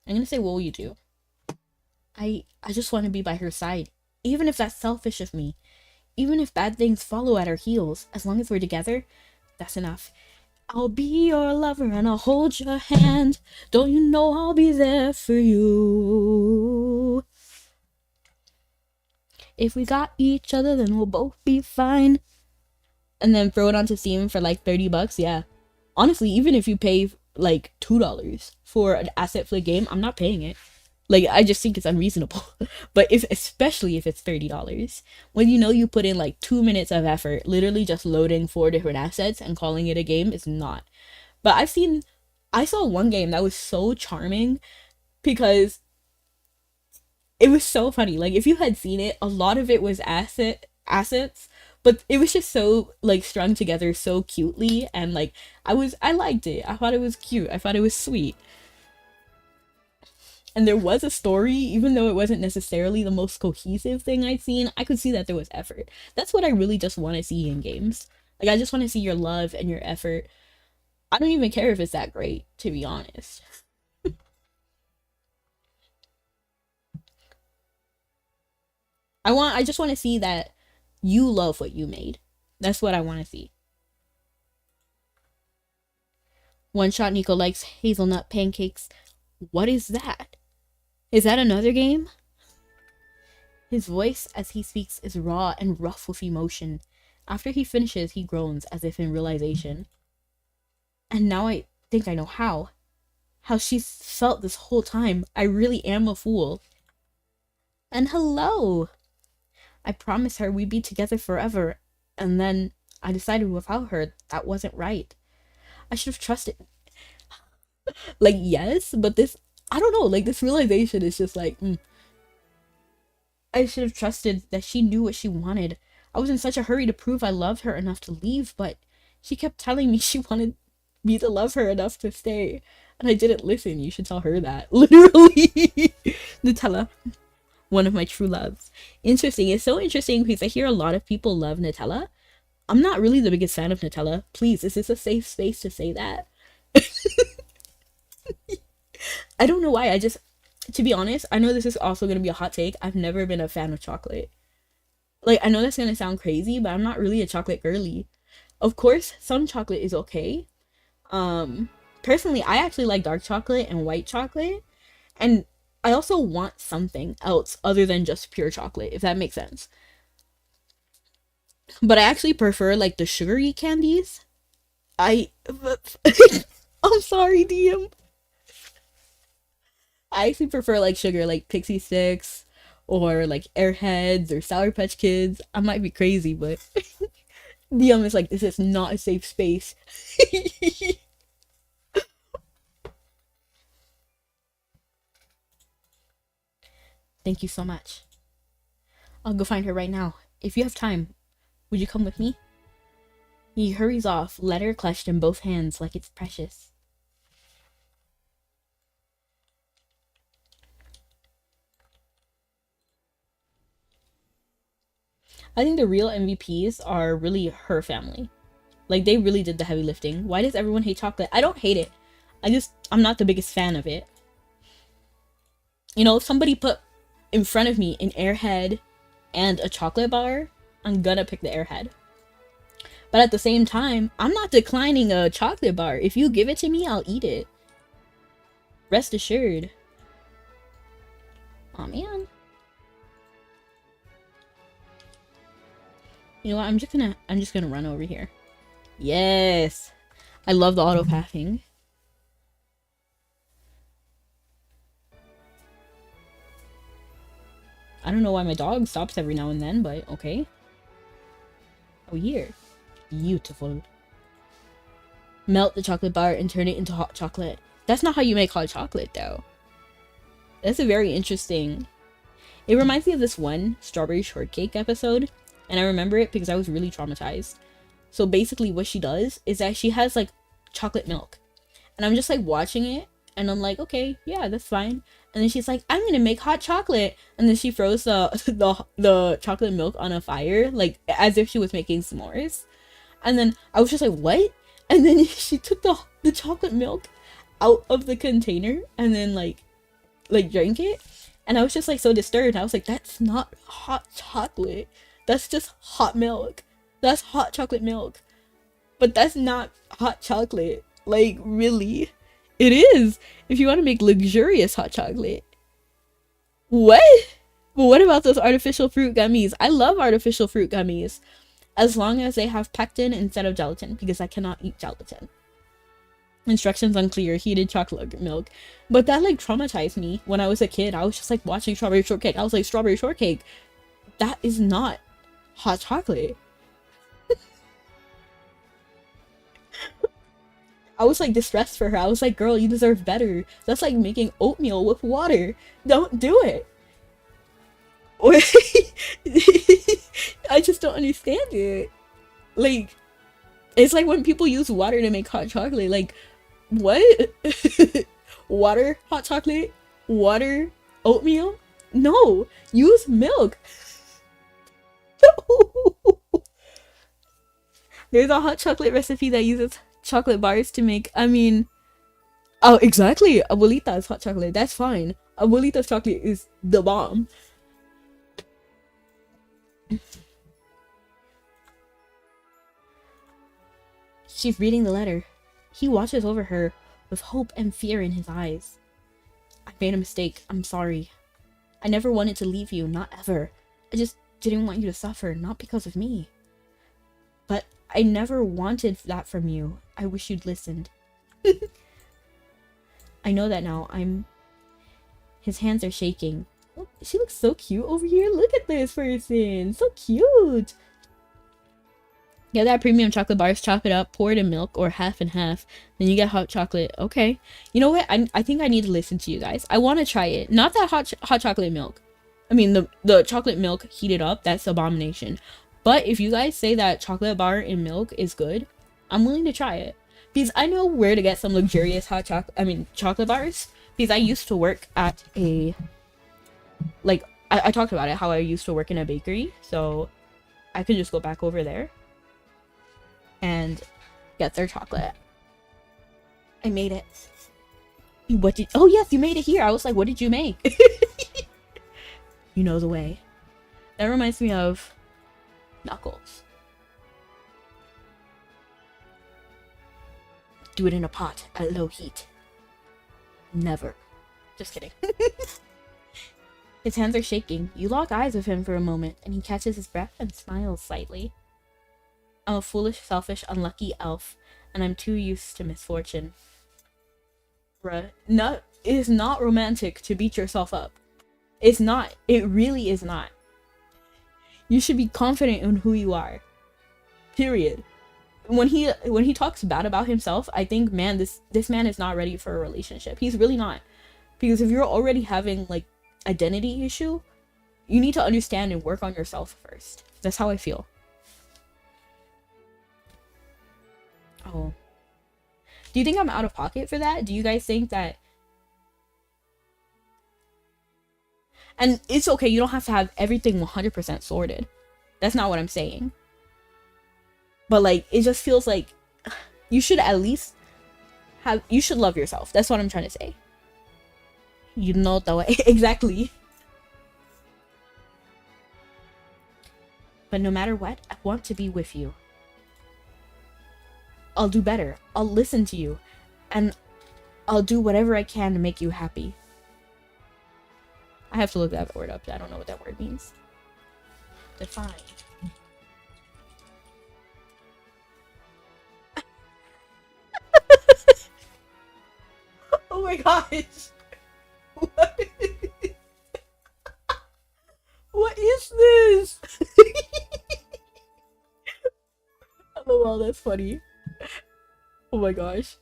I'm gonna say, what will you do? I just want to be by her side, even if that's selfish of me. Even if bad things follow at our heels, as long as we're together, that's enough. I'll be your lover and I'll hold your hand. Don't you know I'll be there for you? If we got each other, then we'll both be fine. And then throw it onto Steam for like $30. Yeah. Honestly, even if you pay like $2 for an asset flip game, I'm not paying it. Like I just think it's unreasonable. But if especially if it's $30, when you know you put in like 2 minutes of effort, literally just loading 4 different assets and calling it a game is not. But I saw one game that was so charming because it was so funny. Like if you had seen it, a lot of it was assets, but it was just so like strung together so cutely, and like I liked it. I thought it was cute. I thought it was sweet. And there was a story, even though it wasn't necessarily the most cohesive thing I'd seen. I could see that there was effort. That's what I really just want to see in games. Like I just want to see your love and your effort. I don't even care if it's that great, to be honest. I just want to see that you love what you made. That's what I want to see. One Shot Nico likes hazelnut pancakes. What is that? Is that another game? His voice as he speaks is raw and rough with emotion. After he finishes, he groans as if in realization. And now I think I know how. How she's felt this whole time. I really am a fool. And hello! I promised her we'd be together forever, and then I decided without her that wasn't right. I should have trusted. Like, yes, but this, I don't know, like, this realization is just like, I should have trusted that she knew what she wanted. I was in such a hurry to prove I loved her enough to leave, but she kept telling me she wanted me to love her enough to stay. And I didn't listen. You should tell her that. Literally. Nutella. One of my true loves. Interesting. It's so interesting because I hear a lot of people love Nutella. I'm not really the biggest fan of Nutella. Please, is this a safe space to say that? I don't know why. I just, to be honest, I know this is also gonna be a hot take. I've never been a fan of chocolate. Like, I know that's gonna sound crazy, but I'm not really a chocolate girly. Of course, some chocolate is okay. Um, Personally, I actually like dark chocolate and white chocolate, and I also want something else other than just pure chocolate, if that makes sense. But I actually prefer like the sugary candies. I I'm sorry, DM. I actually prefer like sugar, like Pixie Sticks or like Airheads or Sour Patch Kids. I might be crazy, but DM is like, this is not a safe space. Thank you so much. I'll go find her right now. If you have time, would you come with me? He hurries off, letter clutched in both hands like it's precious. I think the real MVPs are really her family. Like, they really did the heavy lifting. Why does everyone hate chocolate? I don't hate it. I'm not the biggest fan of it. You know, if somebody put in front of me an Airhead and a chocolate bar, I'm gonna pick the Airhead. But at the same time, I'm not declining a chocolate bar. If you give it to me, I'll eat it. Rest assured. Oh man. You know what? I'm just gonna run over here. Yes. I love the auto pathing. I don't know why my dog stops every now and then, but okay. Oh, here. Beautiful. Melt the chocolate bar and turn it into hot chocolate. That's not how you make hot chocolate, though. That's a very interesting... It reminds me of this one strawberry shortcake episode, and I remember it because I was really traumatized. So basically what she does is that she has, like, chocolate milk. And I'm just, like, watching it, and I'm like, okay, yeah, that's fine. And then she's like, I'm gonna make hot chocolate. And then she throws the chocolate milk on a fire, like, as if she was making s'mores. And then I was just like, what? And then she took the chocolate milk out of the container and then, like drank it. And I was just, like, so disturbed. I was like, that's not hot chocolate. That's just hot milk. That's hot chocolate milk. But that's not hot chocolate. Like, really? It is. If you want to make luxurious hot chocolate. What? But what about those artificial fruit gummies? I love artificial fruit gummies. As long as they have pectin instead of gelatin, because I cannot eat gelatin. Instructions unclear, heated chocolate milk. But that, like, traumatized me when I was a kid. I was just, like, watching strawberry shortcake. I was like, strawberry shortcake? That is not hot chocolate. I was, like, distressed for her. I was like, girl, you deserve better. That's like making oatmeal with water. Don't do it. I just don't understand it. Like, it's like when people use water to make hot chocolate. Like, what? Water, hot chocolate? Water, oatmeal? No, use milk. There's a hot chocolate recipe that uses chocolate bars to make, I mean, oh, exactly, abuelita's hot chocolate. That's fine. Abuelita's chocolate is the bomb. She's reading the letter. He watches over her with hope and fear in his eyes. I made a mistake. I'm sorry. I never wanted to leave you, not ever. I just didn't want you to suffer, not because of me. But I never wanted that from you. I wish you'd listened. I know that now. His hands are shaking. Oh, she looks so cute over here. Look at this person. So cute. Get that premium chocolate bars, chop it up, pour it in milk or half and half. Then you get hot chocolate. Okay. You know what? I think I need to listen to you guys. I want to try it. Not that hot chocolate milk. I mean, the chocolate milk heated up, that's abomination. But if you guys say that chocolate bar in milk is good, I'm willing to try it. Because I know where to get some luxurious chocolate bars. Because I used to work at a, like, I talked about it, how I used to work in a bakery. So I could just go back over there and get their chocolate. I made it. What did? Oh yes, you made it here. I was like, what did you make? You know the way. That reminds me of Knuckles. Do it in a pot at low heat. Never. Just kidding. His hands are shaking. You lock eyes with him for a moment, and he catches his breath and smiles slightly. I'm a foolish, selfish, unlucky elf, and I'm too used to misfortune. Bruh. It is not romantic to beat yourself up. It's not. It really is not. You should be confident in who you are. Period. When he talks bad about himself, I think, man, this man is not ready for a relationship. He's really not. Because if you're already having, like, identity issue, you need to understand and work on yourself first. That's how I feel. Oh. Do you think I'm out of pocket for that? Do you guys think that... And it's okay, you don't have to have everything 100% sorted. That's not what I'm saying. But, like, it just feels like you should at least have... You should love yourself. That's what I'm trying to say. You know the way. Exactly. But no matter what, I want to be with you. I'll do better. I'll listen to you. And I'll do whatever I can to make you happy. I have to look that word up. I don't know what that word means. Define. Oh my gosh. What? What is this? LOL, that's funny. Oh my gosh.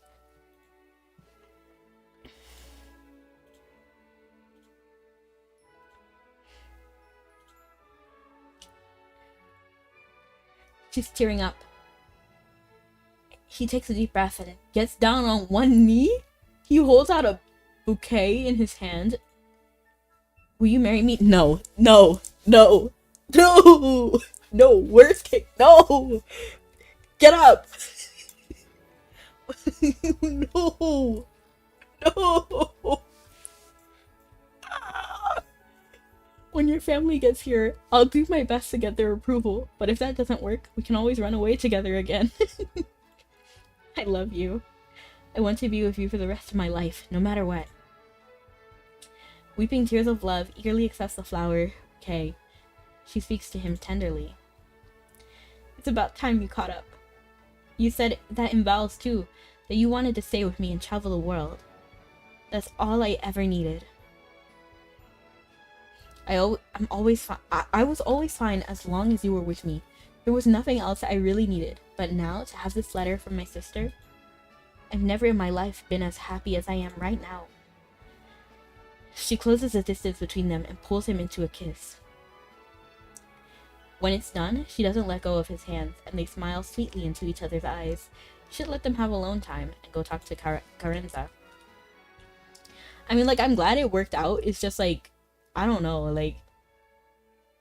She's tearing up. He takes a deep breath and gets down on one knee. He holds out a bouquet in his hand. Will you marry me? No. No. No. No. No. Worst case. No. Get up. No. No. When your family gets here, I'll do my best to get their approval. But if that doesn't work, we can always run away together again. I love you. I want to be with you for the rest of my life, no matter what. Weeping tears of love, eagerly accepts the flower bouquet. She speaks to him tenderly. It's about time you caught up. You said that in vows too, that you wanted to stay with me and travel the world. That's all I ever needed. I was always fine as long as you were with me. There was nothing else that I really needed. But now, to have this letter from my sister, I've never in my life been as happy as I am right now. She closes the distance between them and pulls him into a kiss. When it's done, she doesn't let go of his hands, and they smile sweetly into each other's eyes. She should let them have alone time and go talk to Carenza. I mean, like, I'm glad it worked out. It's just like, I don't know, like...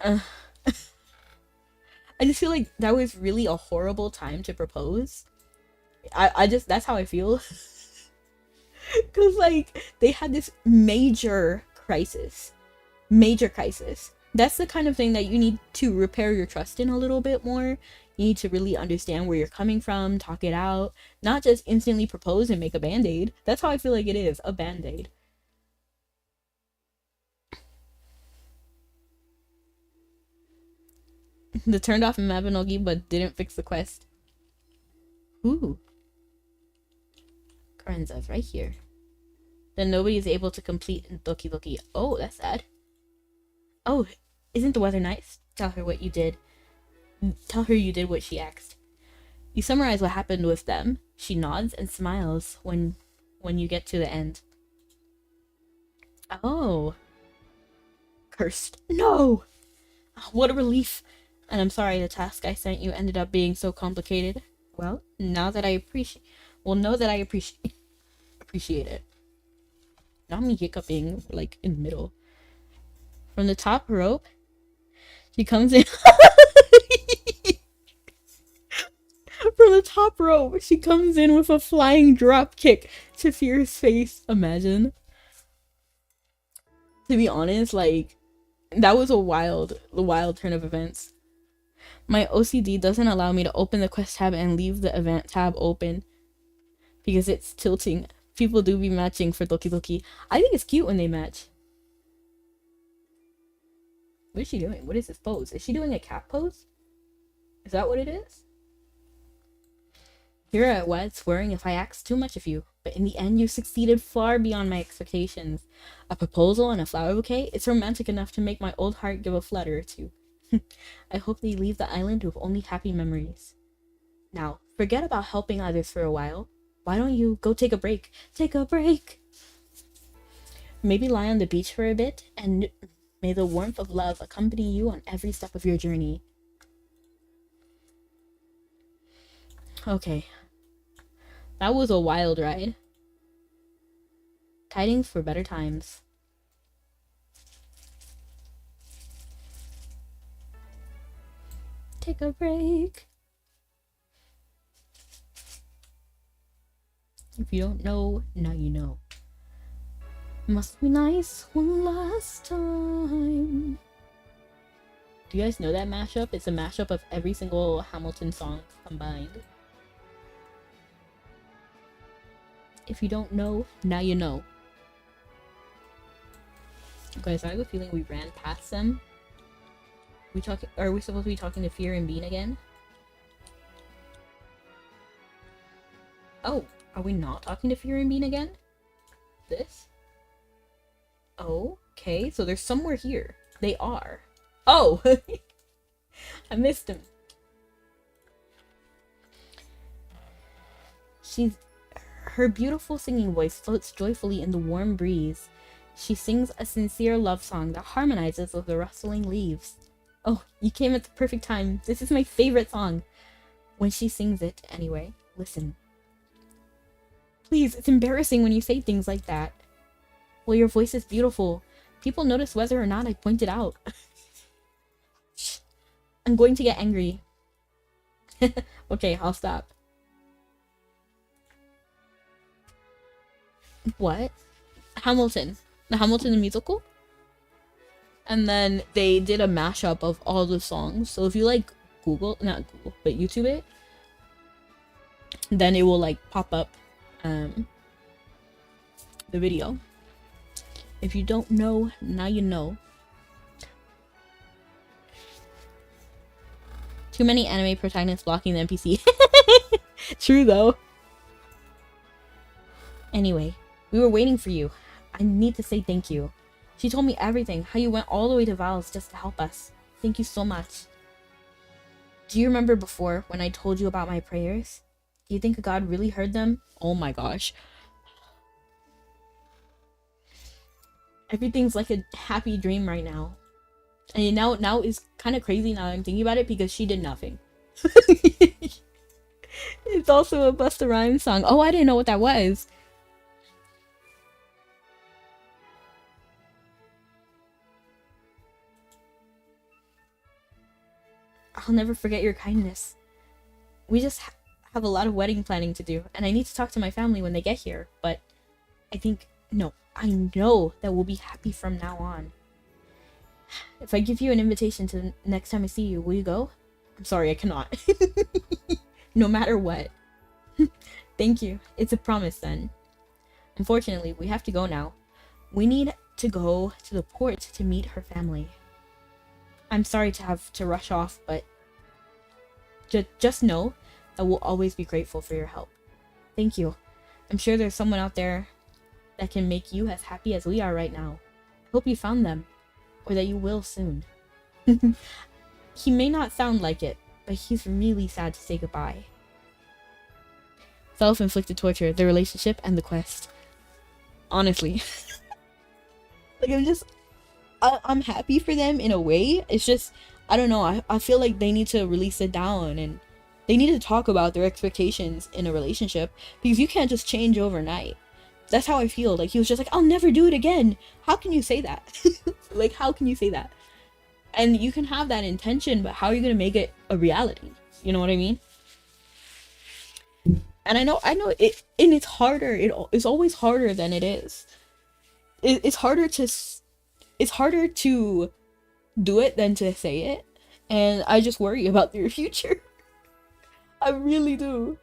I just feel like that was really a horrible time to propose. I just, that's how I feel. Because, like, they had this major crisis. Major crisis. That's the kind of thing that you need to repair your trust in a little bit more. You need to really understand where you're coming from, talk it out. Not just instantly propose and make a band-aid. That's how I feel like it is, a band-aid. The turned off Mabinogi but didn't fix the quest. Ooh. Carenza's right here. Then nobody is able to complete Doki Doki. Oh, that's sad. Oh, isn't the weather nice? Tell her what you did. Tell her you did what she asked. You summarize what happened with them. She nods and smiles when you get to the end. Oh. Cursed. No! What a relief. And I'm sorry the task I sent you ended up being so complicated. Well, now that I appreciate... Well, know that I appreciate it. Not me hiccuping, like, in the middle. From the top rope, she comes in... From the top rope, she comes in with a flying drop kick Tafir's face. Imagine. To be honest, like, that was a wild turn of events. My OCD doesn't allow me to open the quest tab and leave the event tab open because it's tilting. People do be matching for Doki Doki. I think it's cute when they match. What is she doing? What is this pose? Is she doing a cat pose? Is that what it is? Here I was, worrying if I asked too much of you, but in the end you succeeded far beyond my expectations. A proposal and a flower bouquet? It's romantic enough to make my old heart give a flutter or two. I hope they leave the island with only happy memories. Now, forget about helping others for a while. Why don't you go take a break? Take a break! Maybe lie on the beach for a bit, and may the warmth of love accompany you on every step of your journey. Okay. That was a wild ride. Tidings for better times. Take a break. If you don't know, now you know. Must be nice one last time. Do you guys know that mashup? It's a mashup of every single Hamilton song combined. If you don't know, now you know. Okay, so I have a feeling we ran past them. Are we supposed to be talking to Fear and Bean again? Oh, are we not talking to Fear and Bean again? This? Oh, okay, so they're somewhere here. They are. Oh! I missed him. Her beautiful singing voice floats joyfully in the warm breeze. She sings a sincere love song that harmonizes with the rustling leaves. Oh, you came at the perfect time. This is my favorite song. When she sings it, anyway, listen. Please, it's embarrassing when you say things like that. Well, your voice is beautiful. People notice whether or not I point it out. I'm going to get angry. Okay, I'll stop. What? Hamilton. The Hamilton musical? And then they did a mashup of all the songs. So if you like not Google, but YouTube it, then it will like pop up the video. If you don't know, now you know. Too many anime protagonists blocking the NPC. True though. Anyway, we were waiting for you. I need to say thank you. She told me everything, how you went all the way to Val's just to help us. Thank you so much. Do you remember before when I told you about my prayers? Do you think God really heard them? Oh my gosh. Everything's like a happy dream right now. And now is kind of crazy now I'm thinking about it because she did nothing. It's also a Busta Rhymes song. Oh, I didn't know what that was. I'll never forget your kindness. We just have a lot of wedding planning to do, and I need to talk to my family when they get here, but I know that we'll be happy from now on. If I give you an invitation to the next time I see you, will you go? I'm sorry, I cannot. No matter what. Thank you. It's a promise then. Unfortunately, we have to go now. We need to go to the port to meet her family. I'm sorry to have to rush off, but just know that we'll always be grateful for your help. Thank you. I'm sure there's someone out there that can make you as happy as we are right now. I hope you found them, or that you will soon. He may not sound like it, but he's really sad to say goodbye. Self-inflicted torture, the relationship, and the quest. Honestly. Like, I'm happy for them in a way. It's just, I don't know, I feel like they need to really sit down and they need to talk about their expectations in a relationship, because you can't just change overnight. That's how I feel. Like, he was just like, I'll never do it again. How can you say that? Like, how can you say that? And you can have that intention, but how are you going to make it a reality? You know what I mean? And I know it, and it's harder. It's always harder than it is. It's harder to it's harder to do it than to say it. And I just worry about their future. I really do.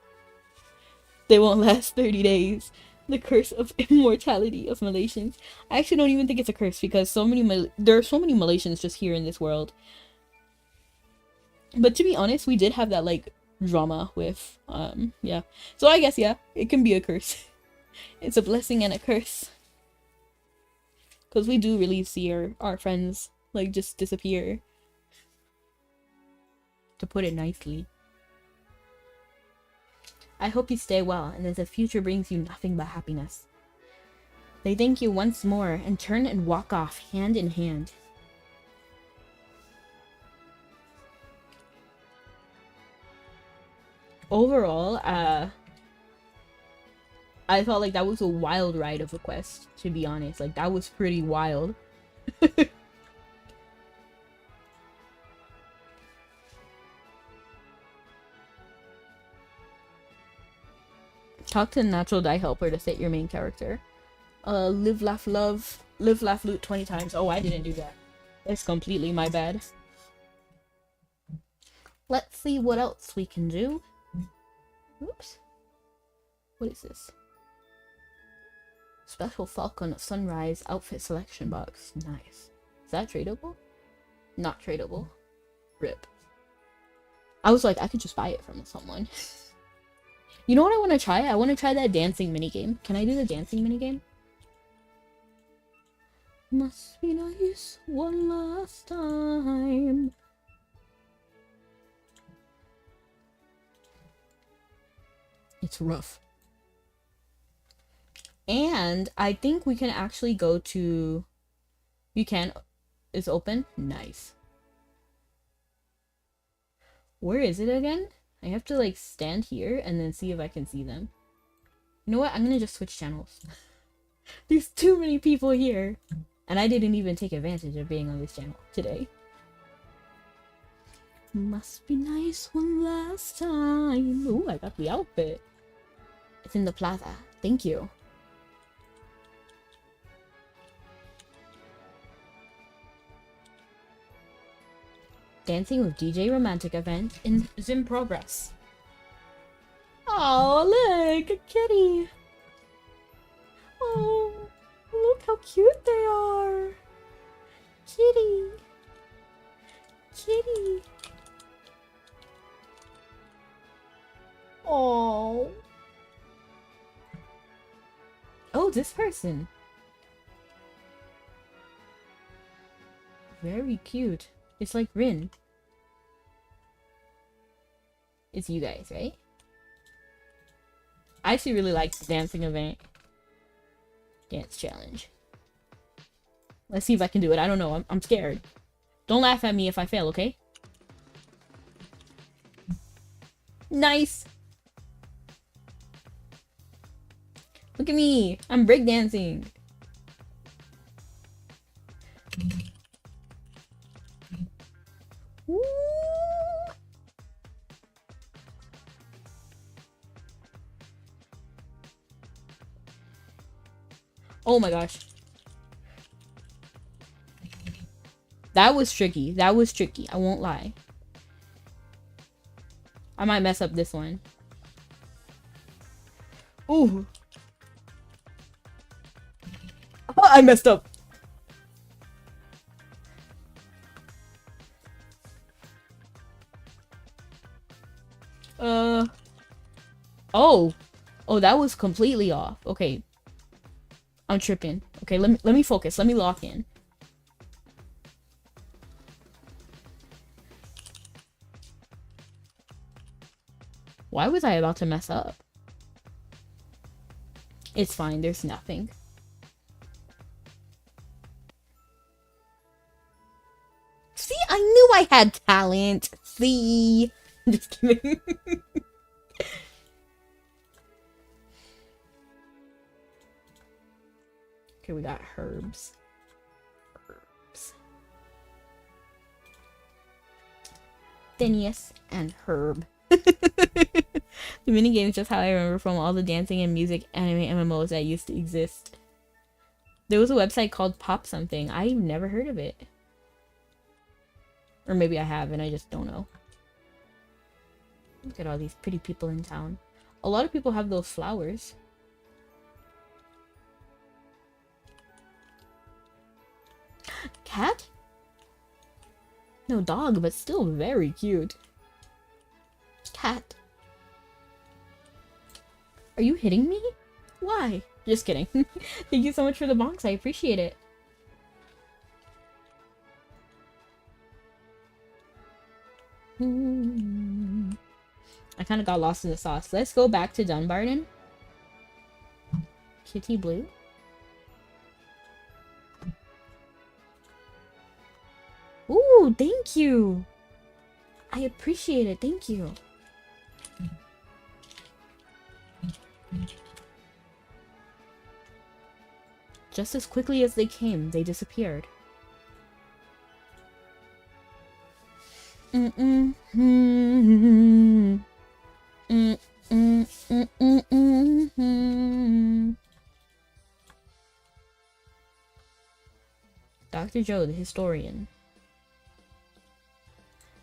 They won't last 30 days. The curse of immortality of Malaysians. I actually don't even think it's a curse because there are so many Malaysians just here in this world. But to be honest, we did have that like drama with yeah. So I guess yeah, it can be a curse. It's a blessing and a curse. Cause we do really see our friends like just disappear. To put it nicely. I hope you stay well and that the future brings you nothing but happiness. They thank you once more and turn and walk off hand in hand. Overall, I felt like that was a wild ride of a quest, to be honest. Like, that was pretty wild. Talk to the natural die helper to set your main character. Live, laugh, love. Live, laugh, loot 20 times. Oh, I didn't do that. It's completely my bad. Let's see what else we can do. Oops. What is this? Special Falcon Sunrise outfit selection box. Nice. Is that tradable? Not tradable. RIP. I was like, I could just buy it from someone. You know what I want to try? I want to try that dancing minigame. Can I do the dancing minigame? Must be nice one last time. It's rough. And I think we can actually go to... You can... It's open? Nice. Where is it again? I have to like stand here and then see if I can see them. You know what? I'm gonna just switch channels. There's too many people here. And I didn't even take advantage of being on this channel today. Must be nice one last time. Ooh, I got the outfit. It's in the plaza. Thank you. Dancing with DJ Romantic event is in progress. Oh, look, a kitty. Oh, look how cute they are. Kitty. Kitty. Oh. Oh, this person. Very cute. It's like Rin. It's you guys, right? I actually really like the dancing event. Dance challenge. Let's see if I can do it. I don't know. I'm scared. Don't laugh at me if I fail, okay? Nice! Look at me! I'm breakdancing! Woo! Oh my gosh. That was tricky. That was tricky. I won't lie. I might mess up this one. Ooh. Oh, I messed up. Oh. Oh, that was completely off. Okay. I'm tripping. Okay, let me focus. Let me lock in. Why was I about to mess up? It's fine. There's nothing. See, I knew I had talent. See? Just kidding. Okay, we got herbs. Herbs. Phineas and Herb. The minigame is just how I remember from all the dancing and music anime MMOs that used to exist. There was a website called Pop something. I've never heard of it. Or maybe I have and I just don't know. Look at all these pretty people in town. A lot of people have those flowers. Cat? No dog, but still very cute. Cat. Are you hitting me? Why? Just kidding. Thank you so much for the bonks. I appreciate it. I kind of got lost in the sauce. Let's go back to Dunbarton. Kitty Blue. Ooh, thank you. I appreciate it. Thank you. Just as quickly as they came, they disappeared. Dr. Joe, the historian.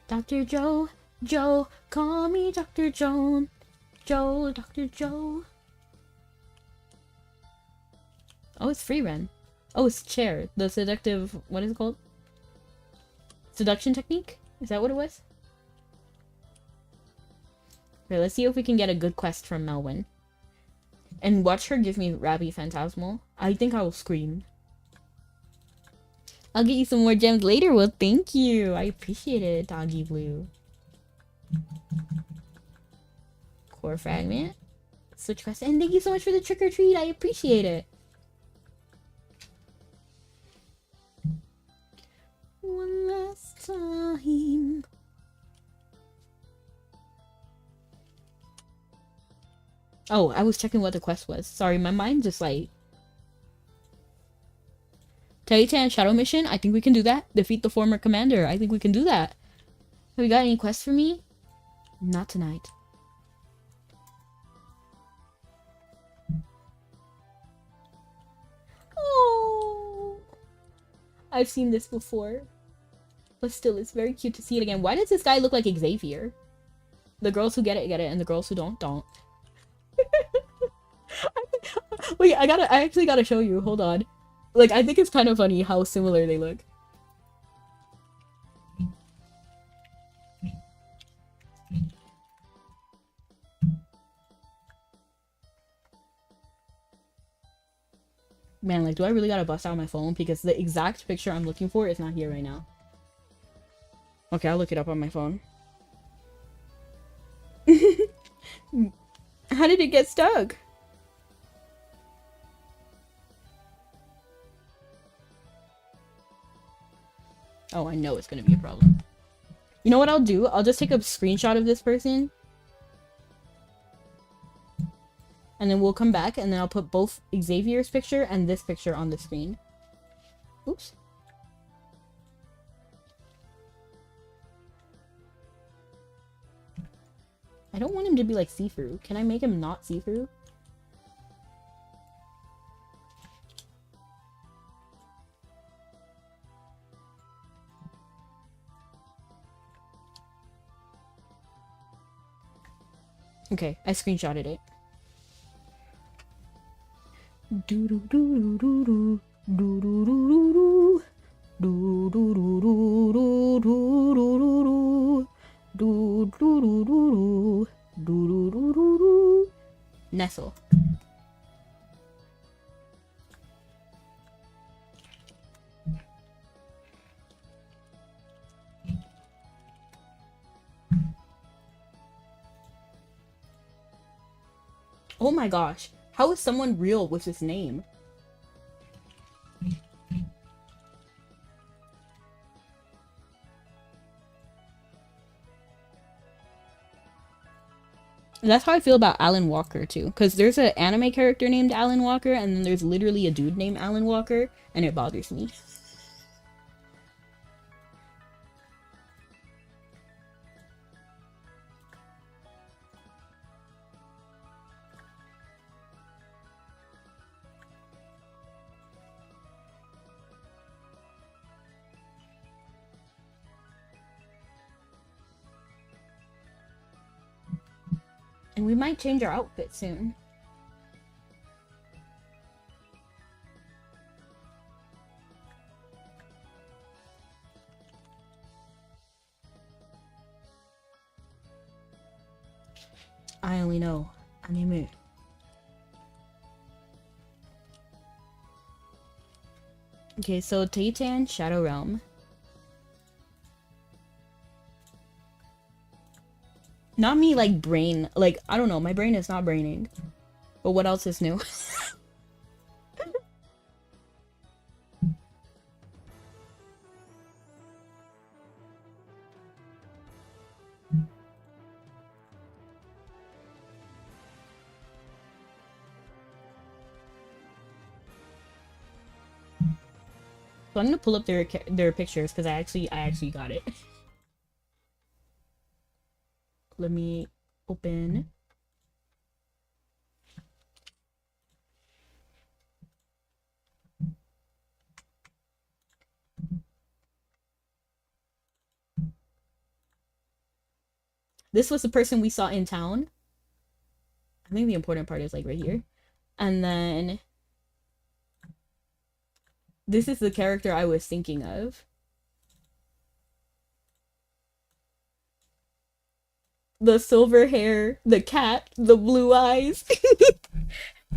Dr. Joe, Joe, call me Dr. Joe. Joe, Dr. Joe. Oh, it's free run. Oh, it's chair. The seductive, what is it called? Seduction technique? Is that what it was? Okay, let's see if we can get a good quest from Melwyn. And watch her give me Rabbi Phantasmal. I think I will scream. I'll get you some more gems later. Well, thank you. I appreciate it, Doggy Blue. Core fragment. Switch quest. And thank you so much for the trick or treat. I appreciate it. One last time. Oh, I was checking what the quest was. Sorry, my mind just like... Titan Shadow Mission? I think we can do that. Defeat the former commander. I think we can do that. Have you got any quests for me? Not tonight. Oh, I've seen this before. But still, it's very cute to see it again. Why does this guy look like Xavier? The girls who get it, and the girls who don't. Wait, I actually gotta show you. Hold on. Like, I think it's kind of funny how similar they look. Man, like, do I really gotta bust out my phone? Because the exact picture I'm looking for is not here right now. Okay, I'll look it up on my phone. How did it get stuck? Oh, I know it's gonna be a problem. You know what I'll do? I'll just take a screenshot of this person. And then we'll come back and then I'll put both Xavier's picture and this picture on the screen. Oops. I don't want him to be like see-through. Can I make him not see-through? Okay, I screenshotted it. Do do do do do do do do do do do do do do do do do do. Nestle. Oh my gosh, how is someone real with this name? That's how I feel about Alan Walker too, because there's an anime character named Alan Walker and then there's literally a dude named Alan Walker and it bothers me. And we might change our outfit soon. I only know anime. Okay, so Titan Shadow Realm. Not me like brain, like I don't know, my brain is not braining. But what else is new? So I'm gonna pull up their pictures because I actually got it. Let me open. This was the person we saw in town. I think the important part is like right here. And then this is the character I was thinking of. The silver hair, the cat, the blue eyes.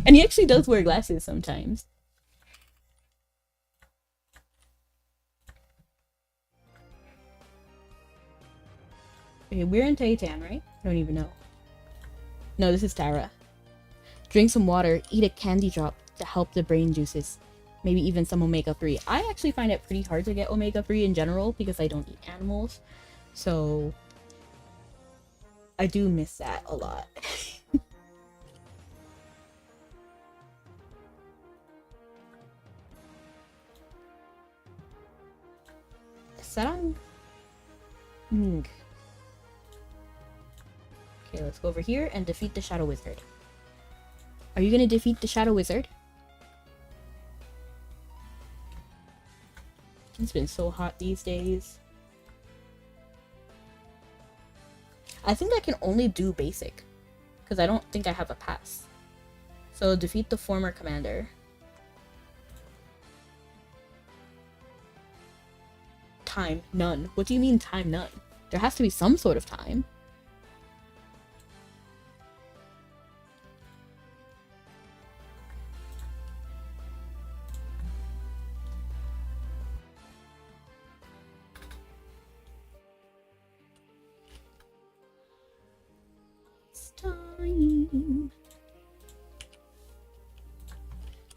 And he actually does wear glasses sometimes. Okay, we're in Titan, right? I don't even know. No, this is Tara. Drink some water, eat a candy drop to help the brain juices. Maybe even some omega-3. I actually find it pretty hard to get omega-3 in general because I don't eat animals. So I do miss that a lot. Sarang Ming. Okay, let's go over here and defeat the Shadow Wizard. Are you gonna defeat the Shadow Wizard? It's been so hot these days. I think I can only do basic because I don't think I have a pass. So defeat the former commander. Time, none. What do you mean time, none? There has to be some sort of time. Time.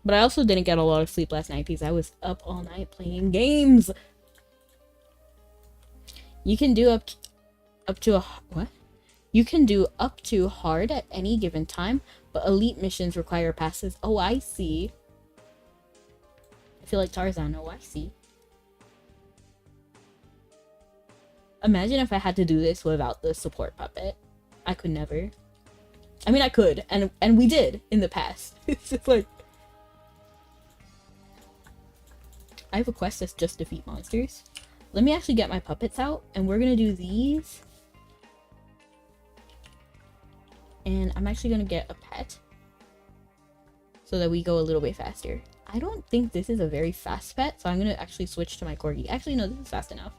But I also didn't get a lot of sleep last night because I was up all night playing games. You can do up to a what? You can do up to hard at any given time, but elite missions require passes. Oh, I see. I feel like Tarzan. Oh, I see. Imagine if I had to do this without the support puppet. I could never. I mean, I could, and we did in the past. It's just like I have a quest that's just defeat monsters. Let me actually get my puppets out, and we're gonna do these. And I'm actually gonna get a pet so that we go a little bit faster. I don't think this is a very fast pet, so I'm gonna actually switch to my corgi. Actually, no, this is fast enough.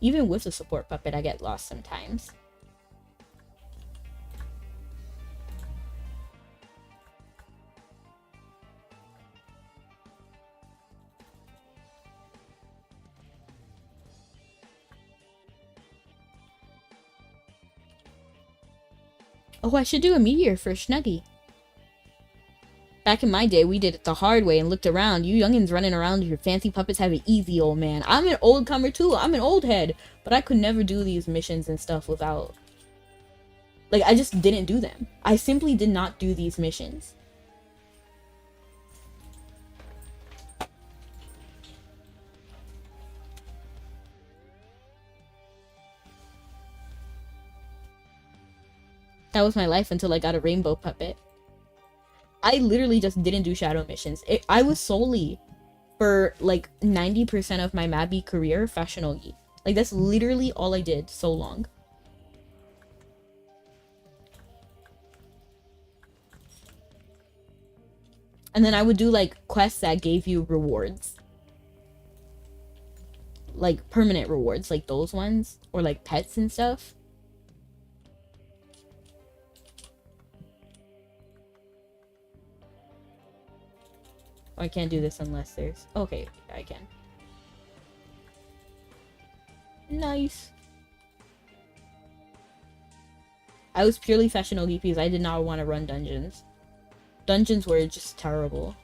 Even with the support puppet, I get lost sometimes. Oh, I should do a meteor for Snuggy. Back in my day, we did it the hard way and looked around. You youngins running around with your fancy puppets have it easy, old man. I'm an old comer too. I'm an old head. But I could never do these missions and stuff without... Like, I just didn't do them. I simply did not do these missions. That was my life until I got a rainbow puppet. I literally just didn't do shadow missions. I was solely, for like 90% of my Mabi career, Fashion Ogi. Like, that's literally all I did so long. And then I would do like quests that gave you rewards. Like permanent rewards, like those ones. Or like pets and stuff. Oh, I can't do this unless there's... Okay, I can. Nice. I was purely Mabinogi because I did not want to run dungeons. Dungeons were just terrible.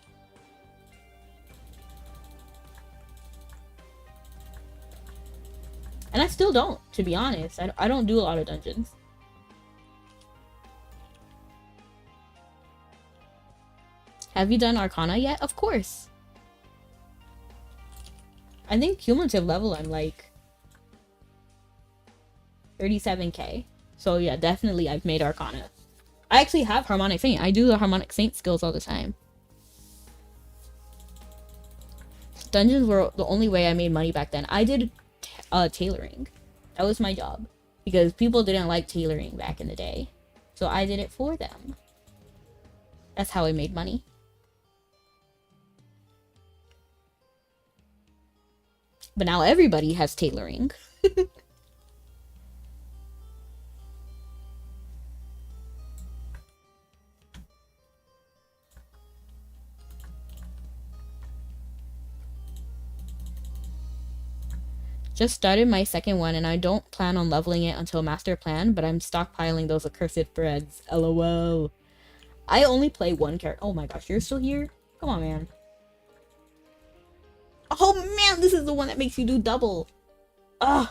And I still don't, to be honest. I don't do a lot of dungeons. Have you done Arcana yet? Of course. I think cumulative level I'm like 37k. So yeah, definitely I've made Arcana. I actually have Harmonic Saint. I do the Harmonic Saint skills all the time. Dungeons were the only way I made money back then. I did tailoring. That was my job. Because people didn't like tailoring back in the day. So I did it for them. That's how I made money. But now everybody has tailoring. Just started my second one and I don't plan on leveling it until master plan, but I'm stockpiling those accursed threads. LOL. I only play one character. Oh my gosh, you're still here? Come on, man. Oh man, this is the one that makes you do double. Ugh.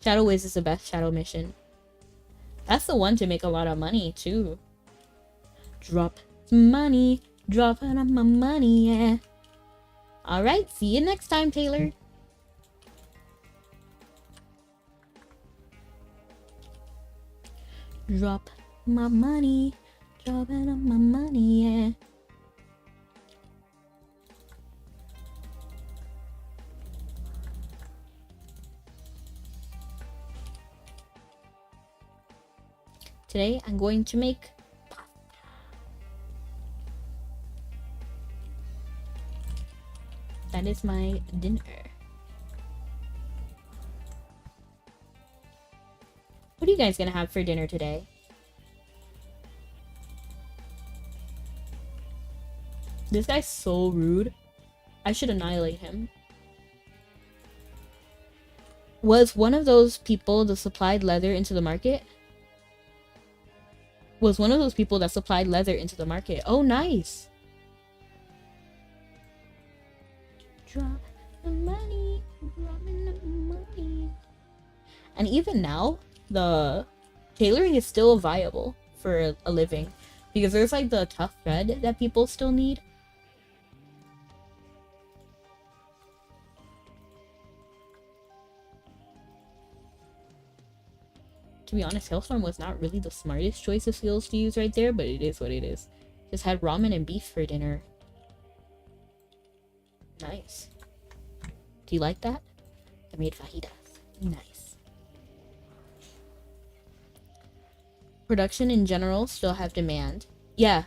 Shadow Wiz is the best shadow mission. That's the one to make a lot of money, too. Drop money. Dropping on my money, yeah. Alright, see you next time, Taylor. Drop my money. Dropping on my money, yeah. Today, I'm going to make pasta. That is my dinner. What are you guys gonna have for dinner today? This guy's so rude. I should annihilate him. Was one of those people that supplied leather into the market? Was one of those people that supplied leather into the market. Oh, nice. Drop the money. Dropping the money. And even now, the tailoring is still viable for a living. Because there's like the tough thread that people still need. To be honest, Hailstorm was not really the smartest choice of skills to use right there, but it is what it is. Just had ramen and beef for dinner. Nice. Do you like that? I made fajitas. Nice. Production in general still have demand. Yeah.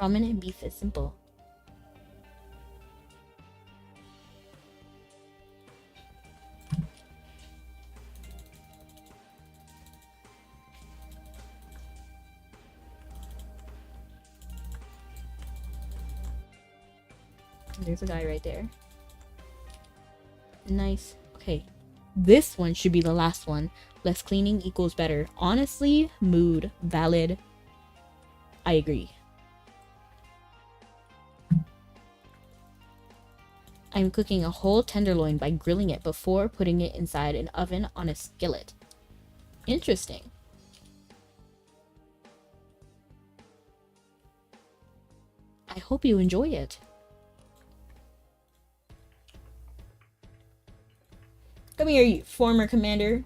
Ramen and beef is simple. There's a guy right there. Nice. Okay. This one should be the last one. Less cleaning equals better. Honestly, mood. Valid. I agree. I'm cooking a whole tenderloin by grilling it before putting it inside an oven on a skillet. Interesting. I hope you enjoy it. Come here, you former commander.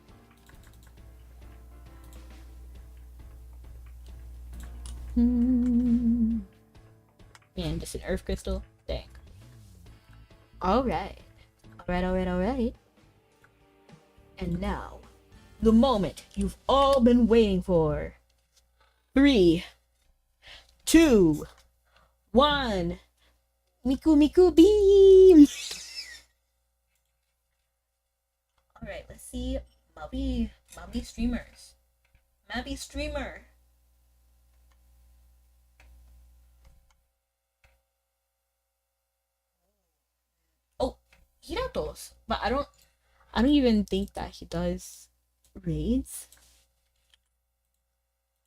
Man, just an earth crystal. Dang. Alright. Alright. And now, the moment you've all been waiting for. 3, 2, 1. Miku beam! Alright, let's see. Mabi streamers. Mabi streamer. Oh, Hiratos. But I don't even think that he does raids.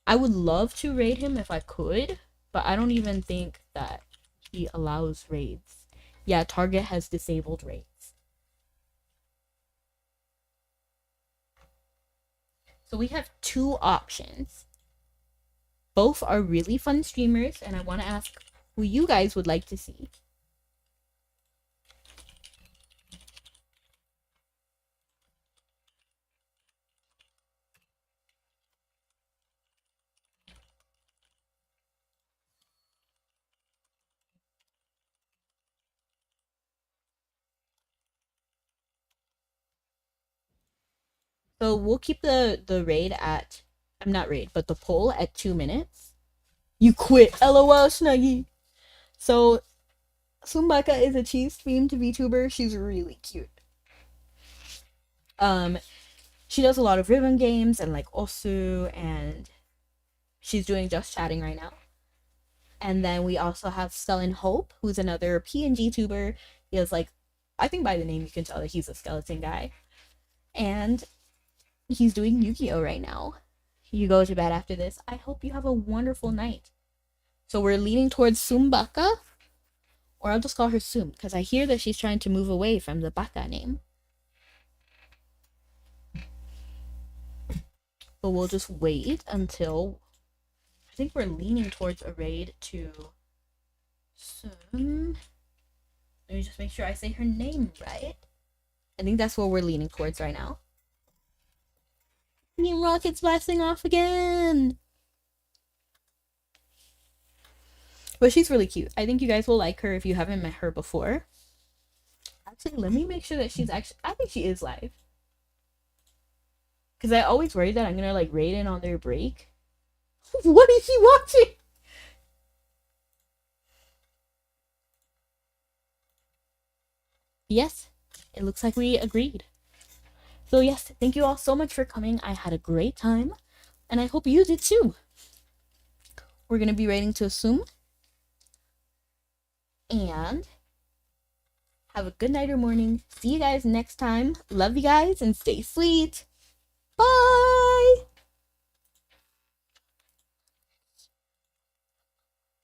I would love to raid him if I could, but I don't even think that he allows raids. Yeah, Target has disabled raids. So we have two options. Both are really fun streamers, and I want to ask who you guys would like to see. So we'll keep the raid at, I'm not raid, but the poll at 2 minutes. You quit, LOL, Snuggy. So Sumbaka is a cheese themed VTuber. She's really cute. She does a lot of ribbon games and like Osu, and she's doing Just Chatting right now. And then we also have Stellan Hope, who's another PNG tuber. He has like, I think by the name you can tell that he's a skeleton guy. And he's doing Yu-Gi-Oh right now. You go to bed after this. I hope you have a wonderful night. So we're leaning towards Sumbaka, or I'll just call her Sum, because I hear that she's trying to move away from the Baka name. But we'll just wait until, I think we're leaning towards a raid to Sum. Let me just make sure I say her name right. I think that's what we're leaning towards right now. New rockets blasting off again! But she's really cute. I think you guys will like her if you haven't met her before. Actually, let me make sure that she's actually, I think she is live. Because I always worry that I'm gonna like raid in on their break. What is she watching? Yes, it looks like we agreed. So yes, thank you all so much for coming. I had a great time, and I hope you did too. We're gonna be raiding to assume. And have a good night or morning. See you guys next time. Love you guys and stay sweet. Bye!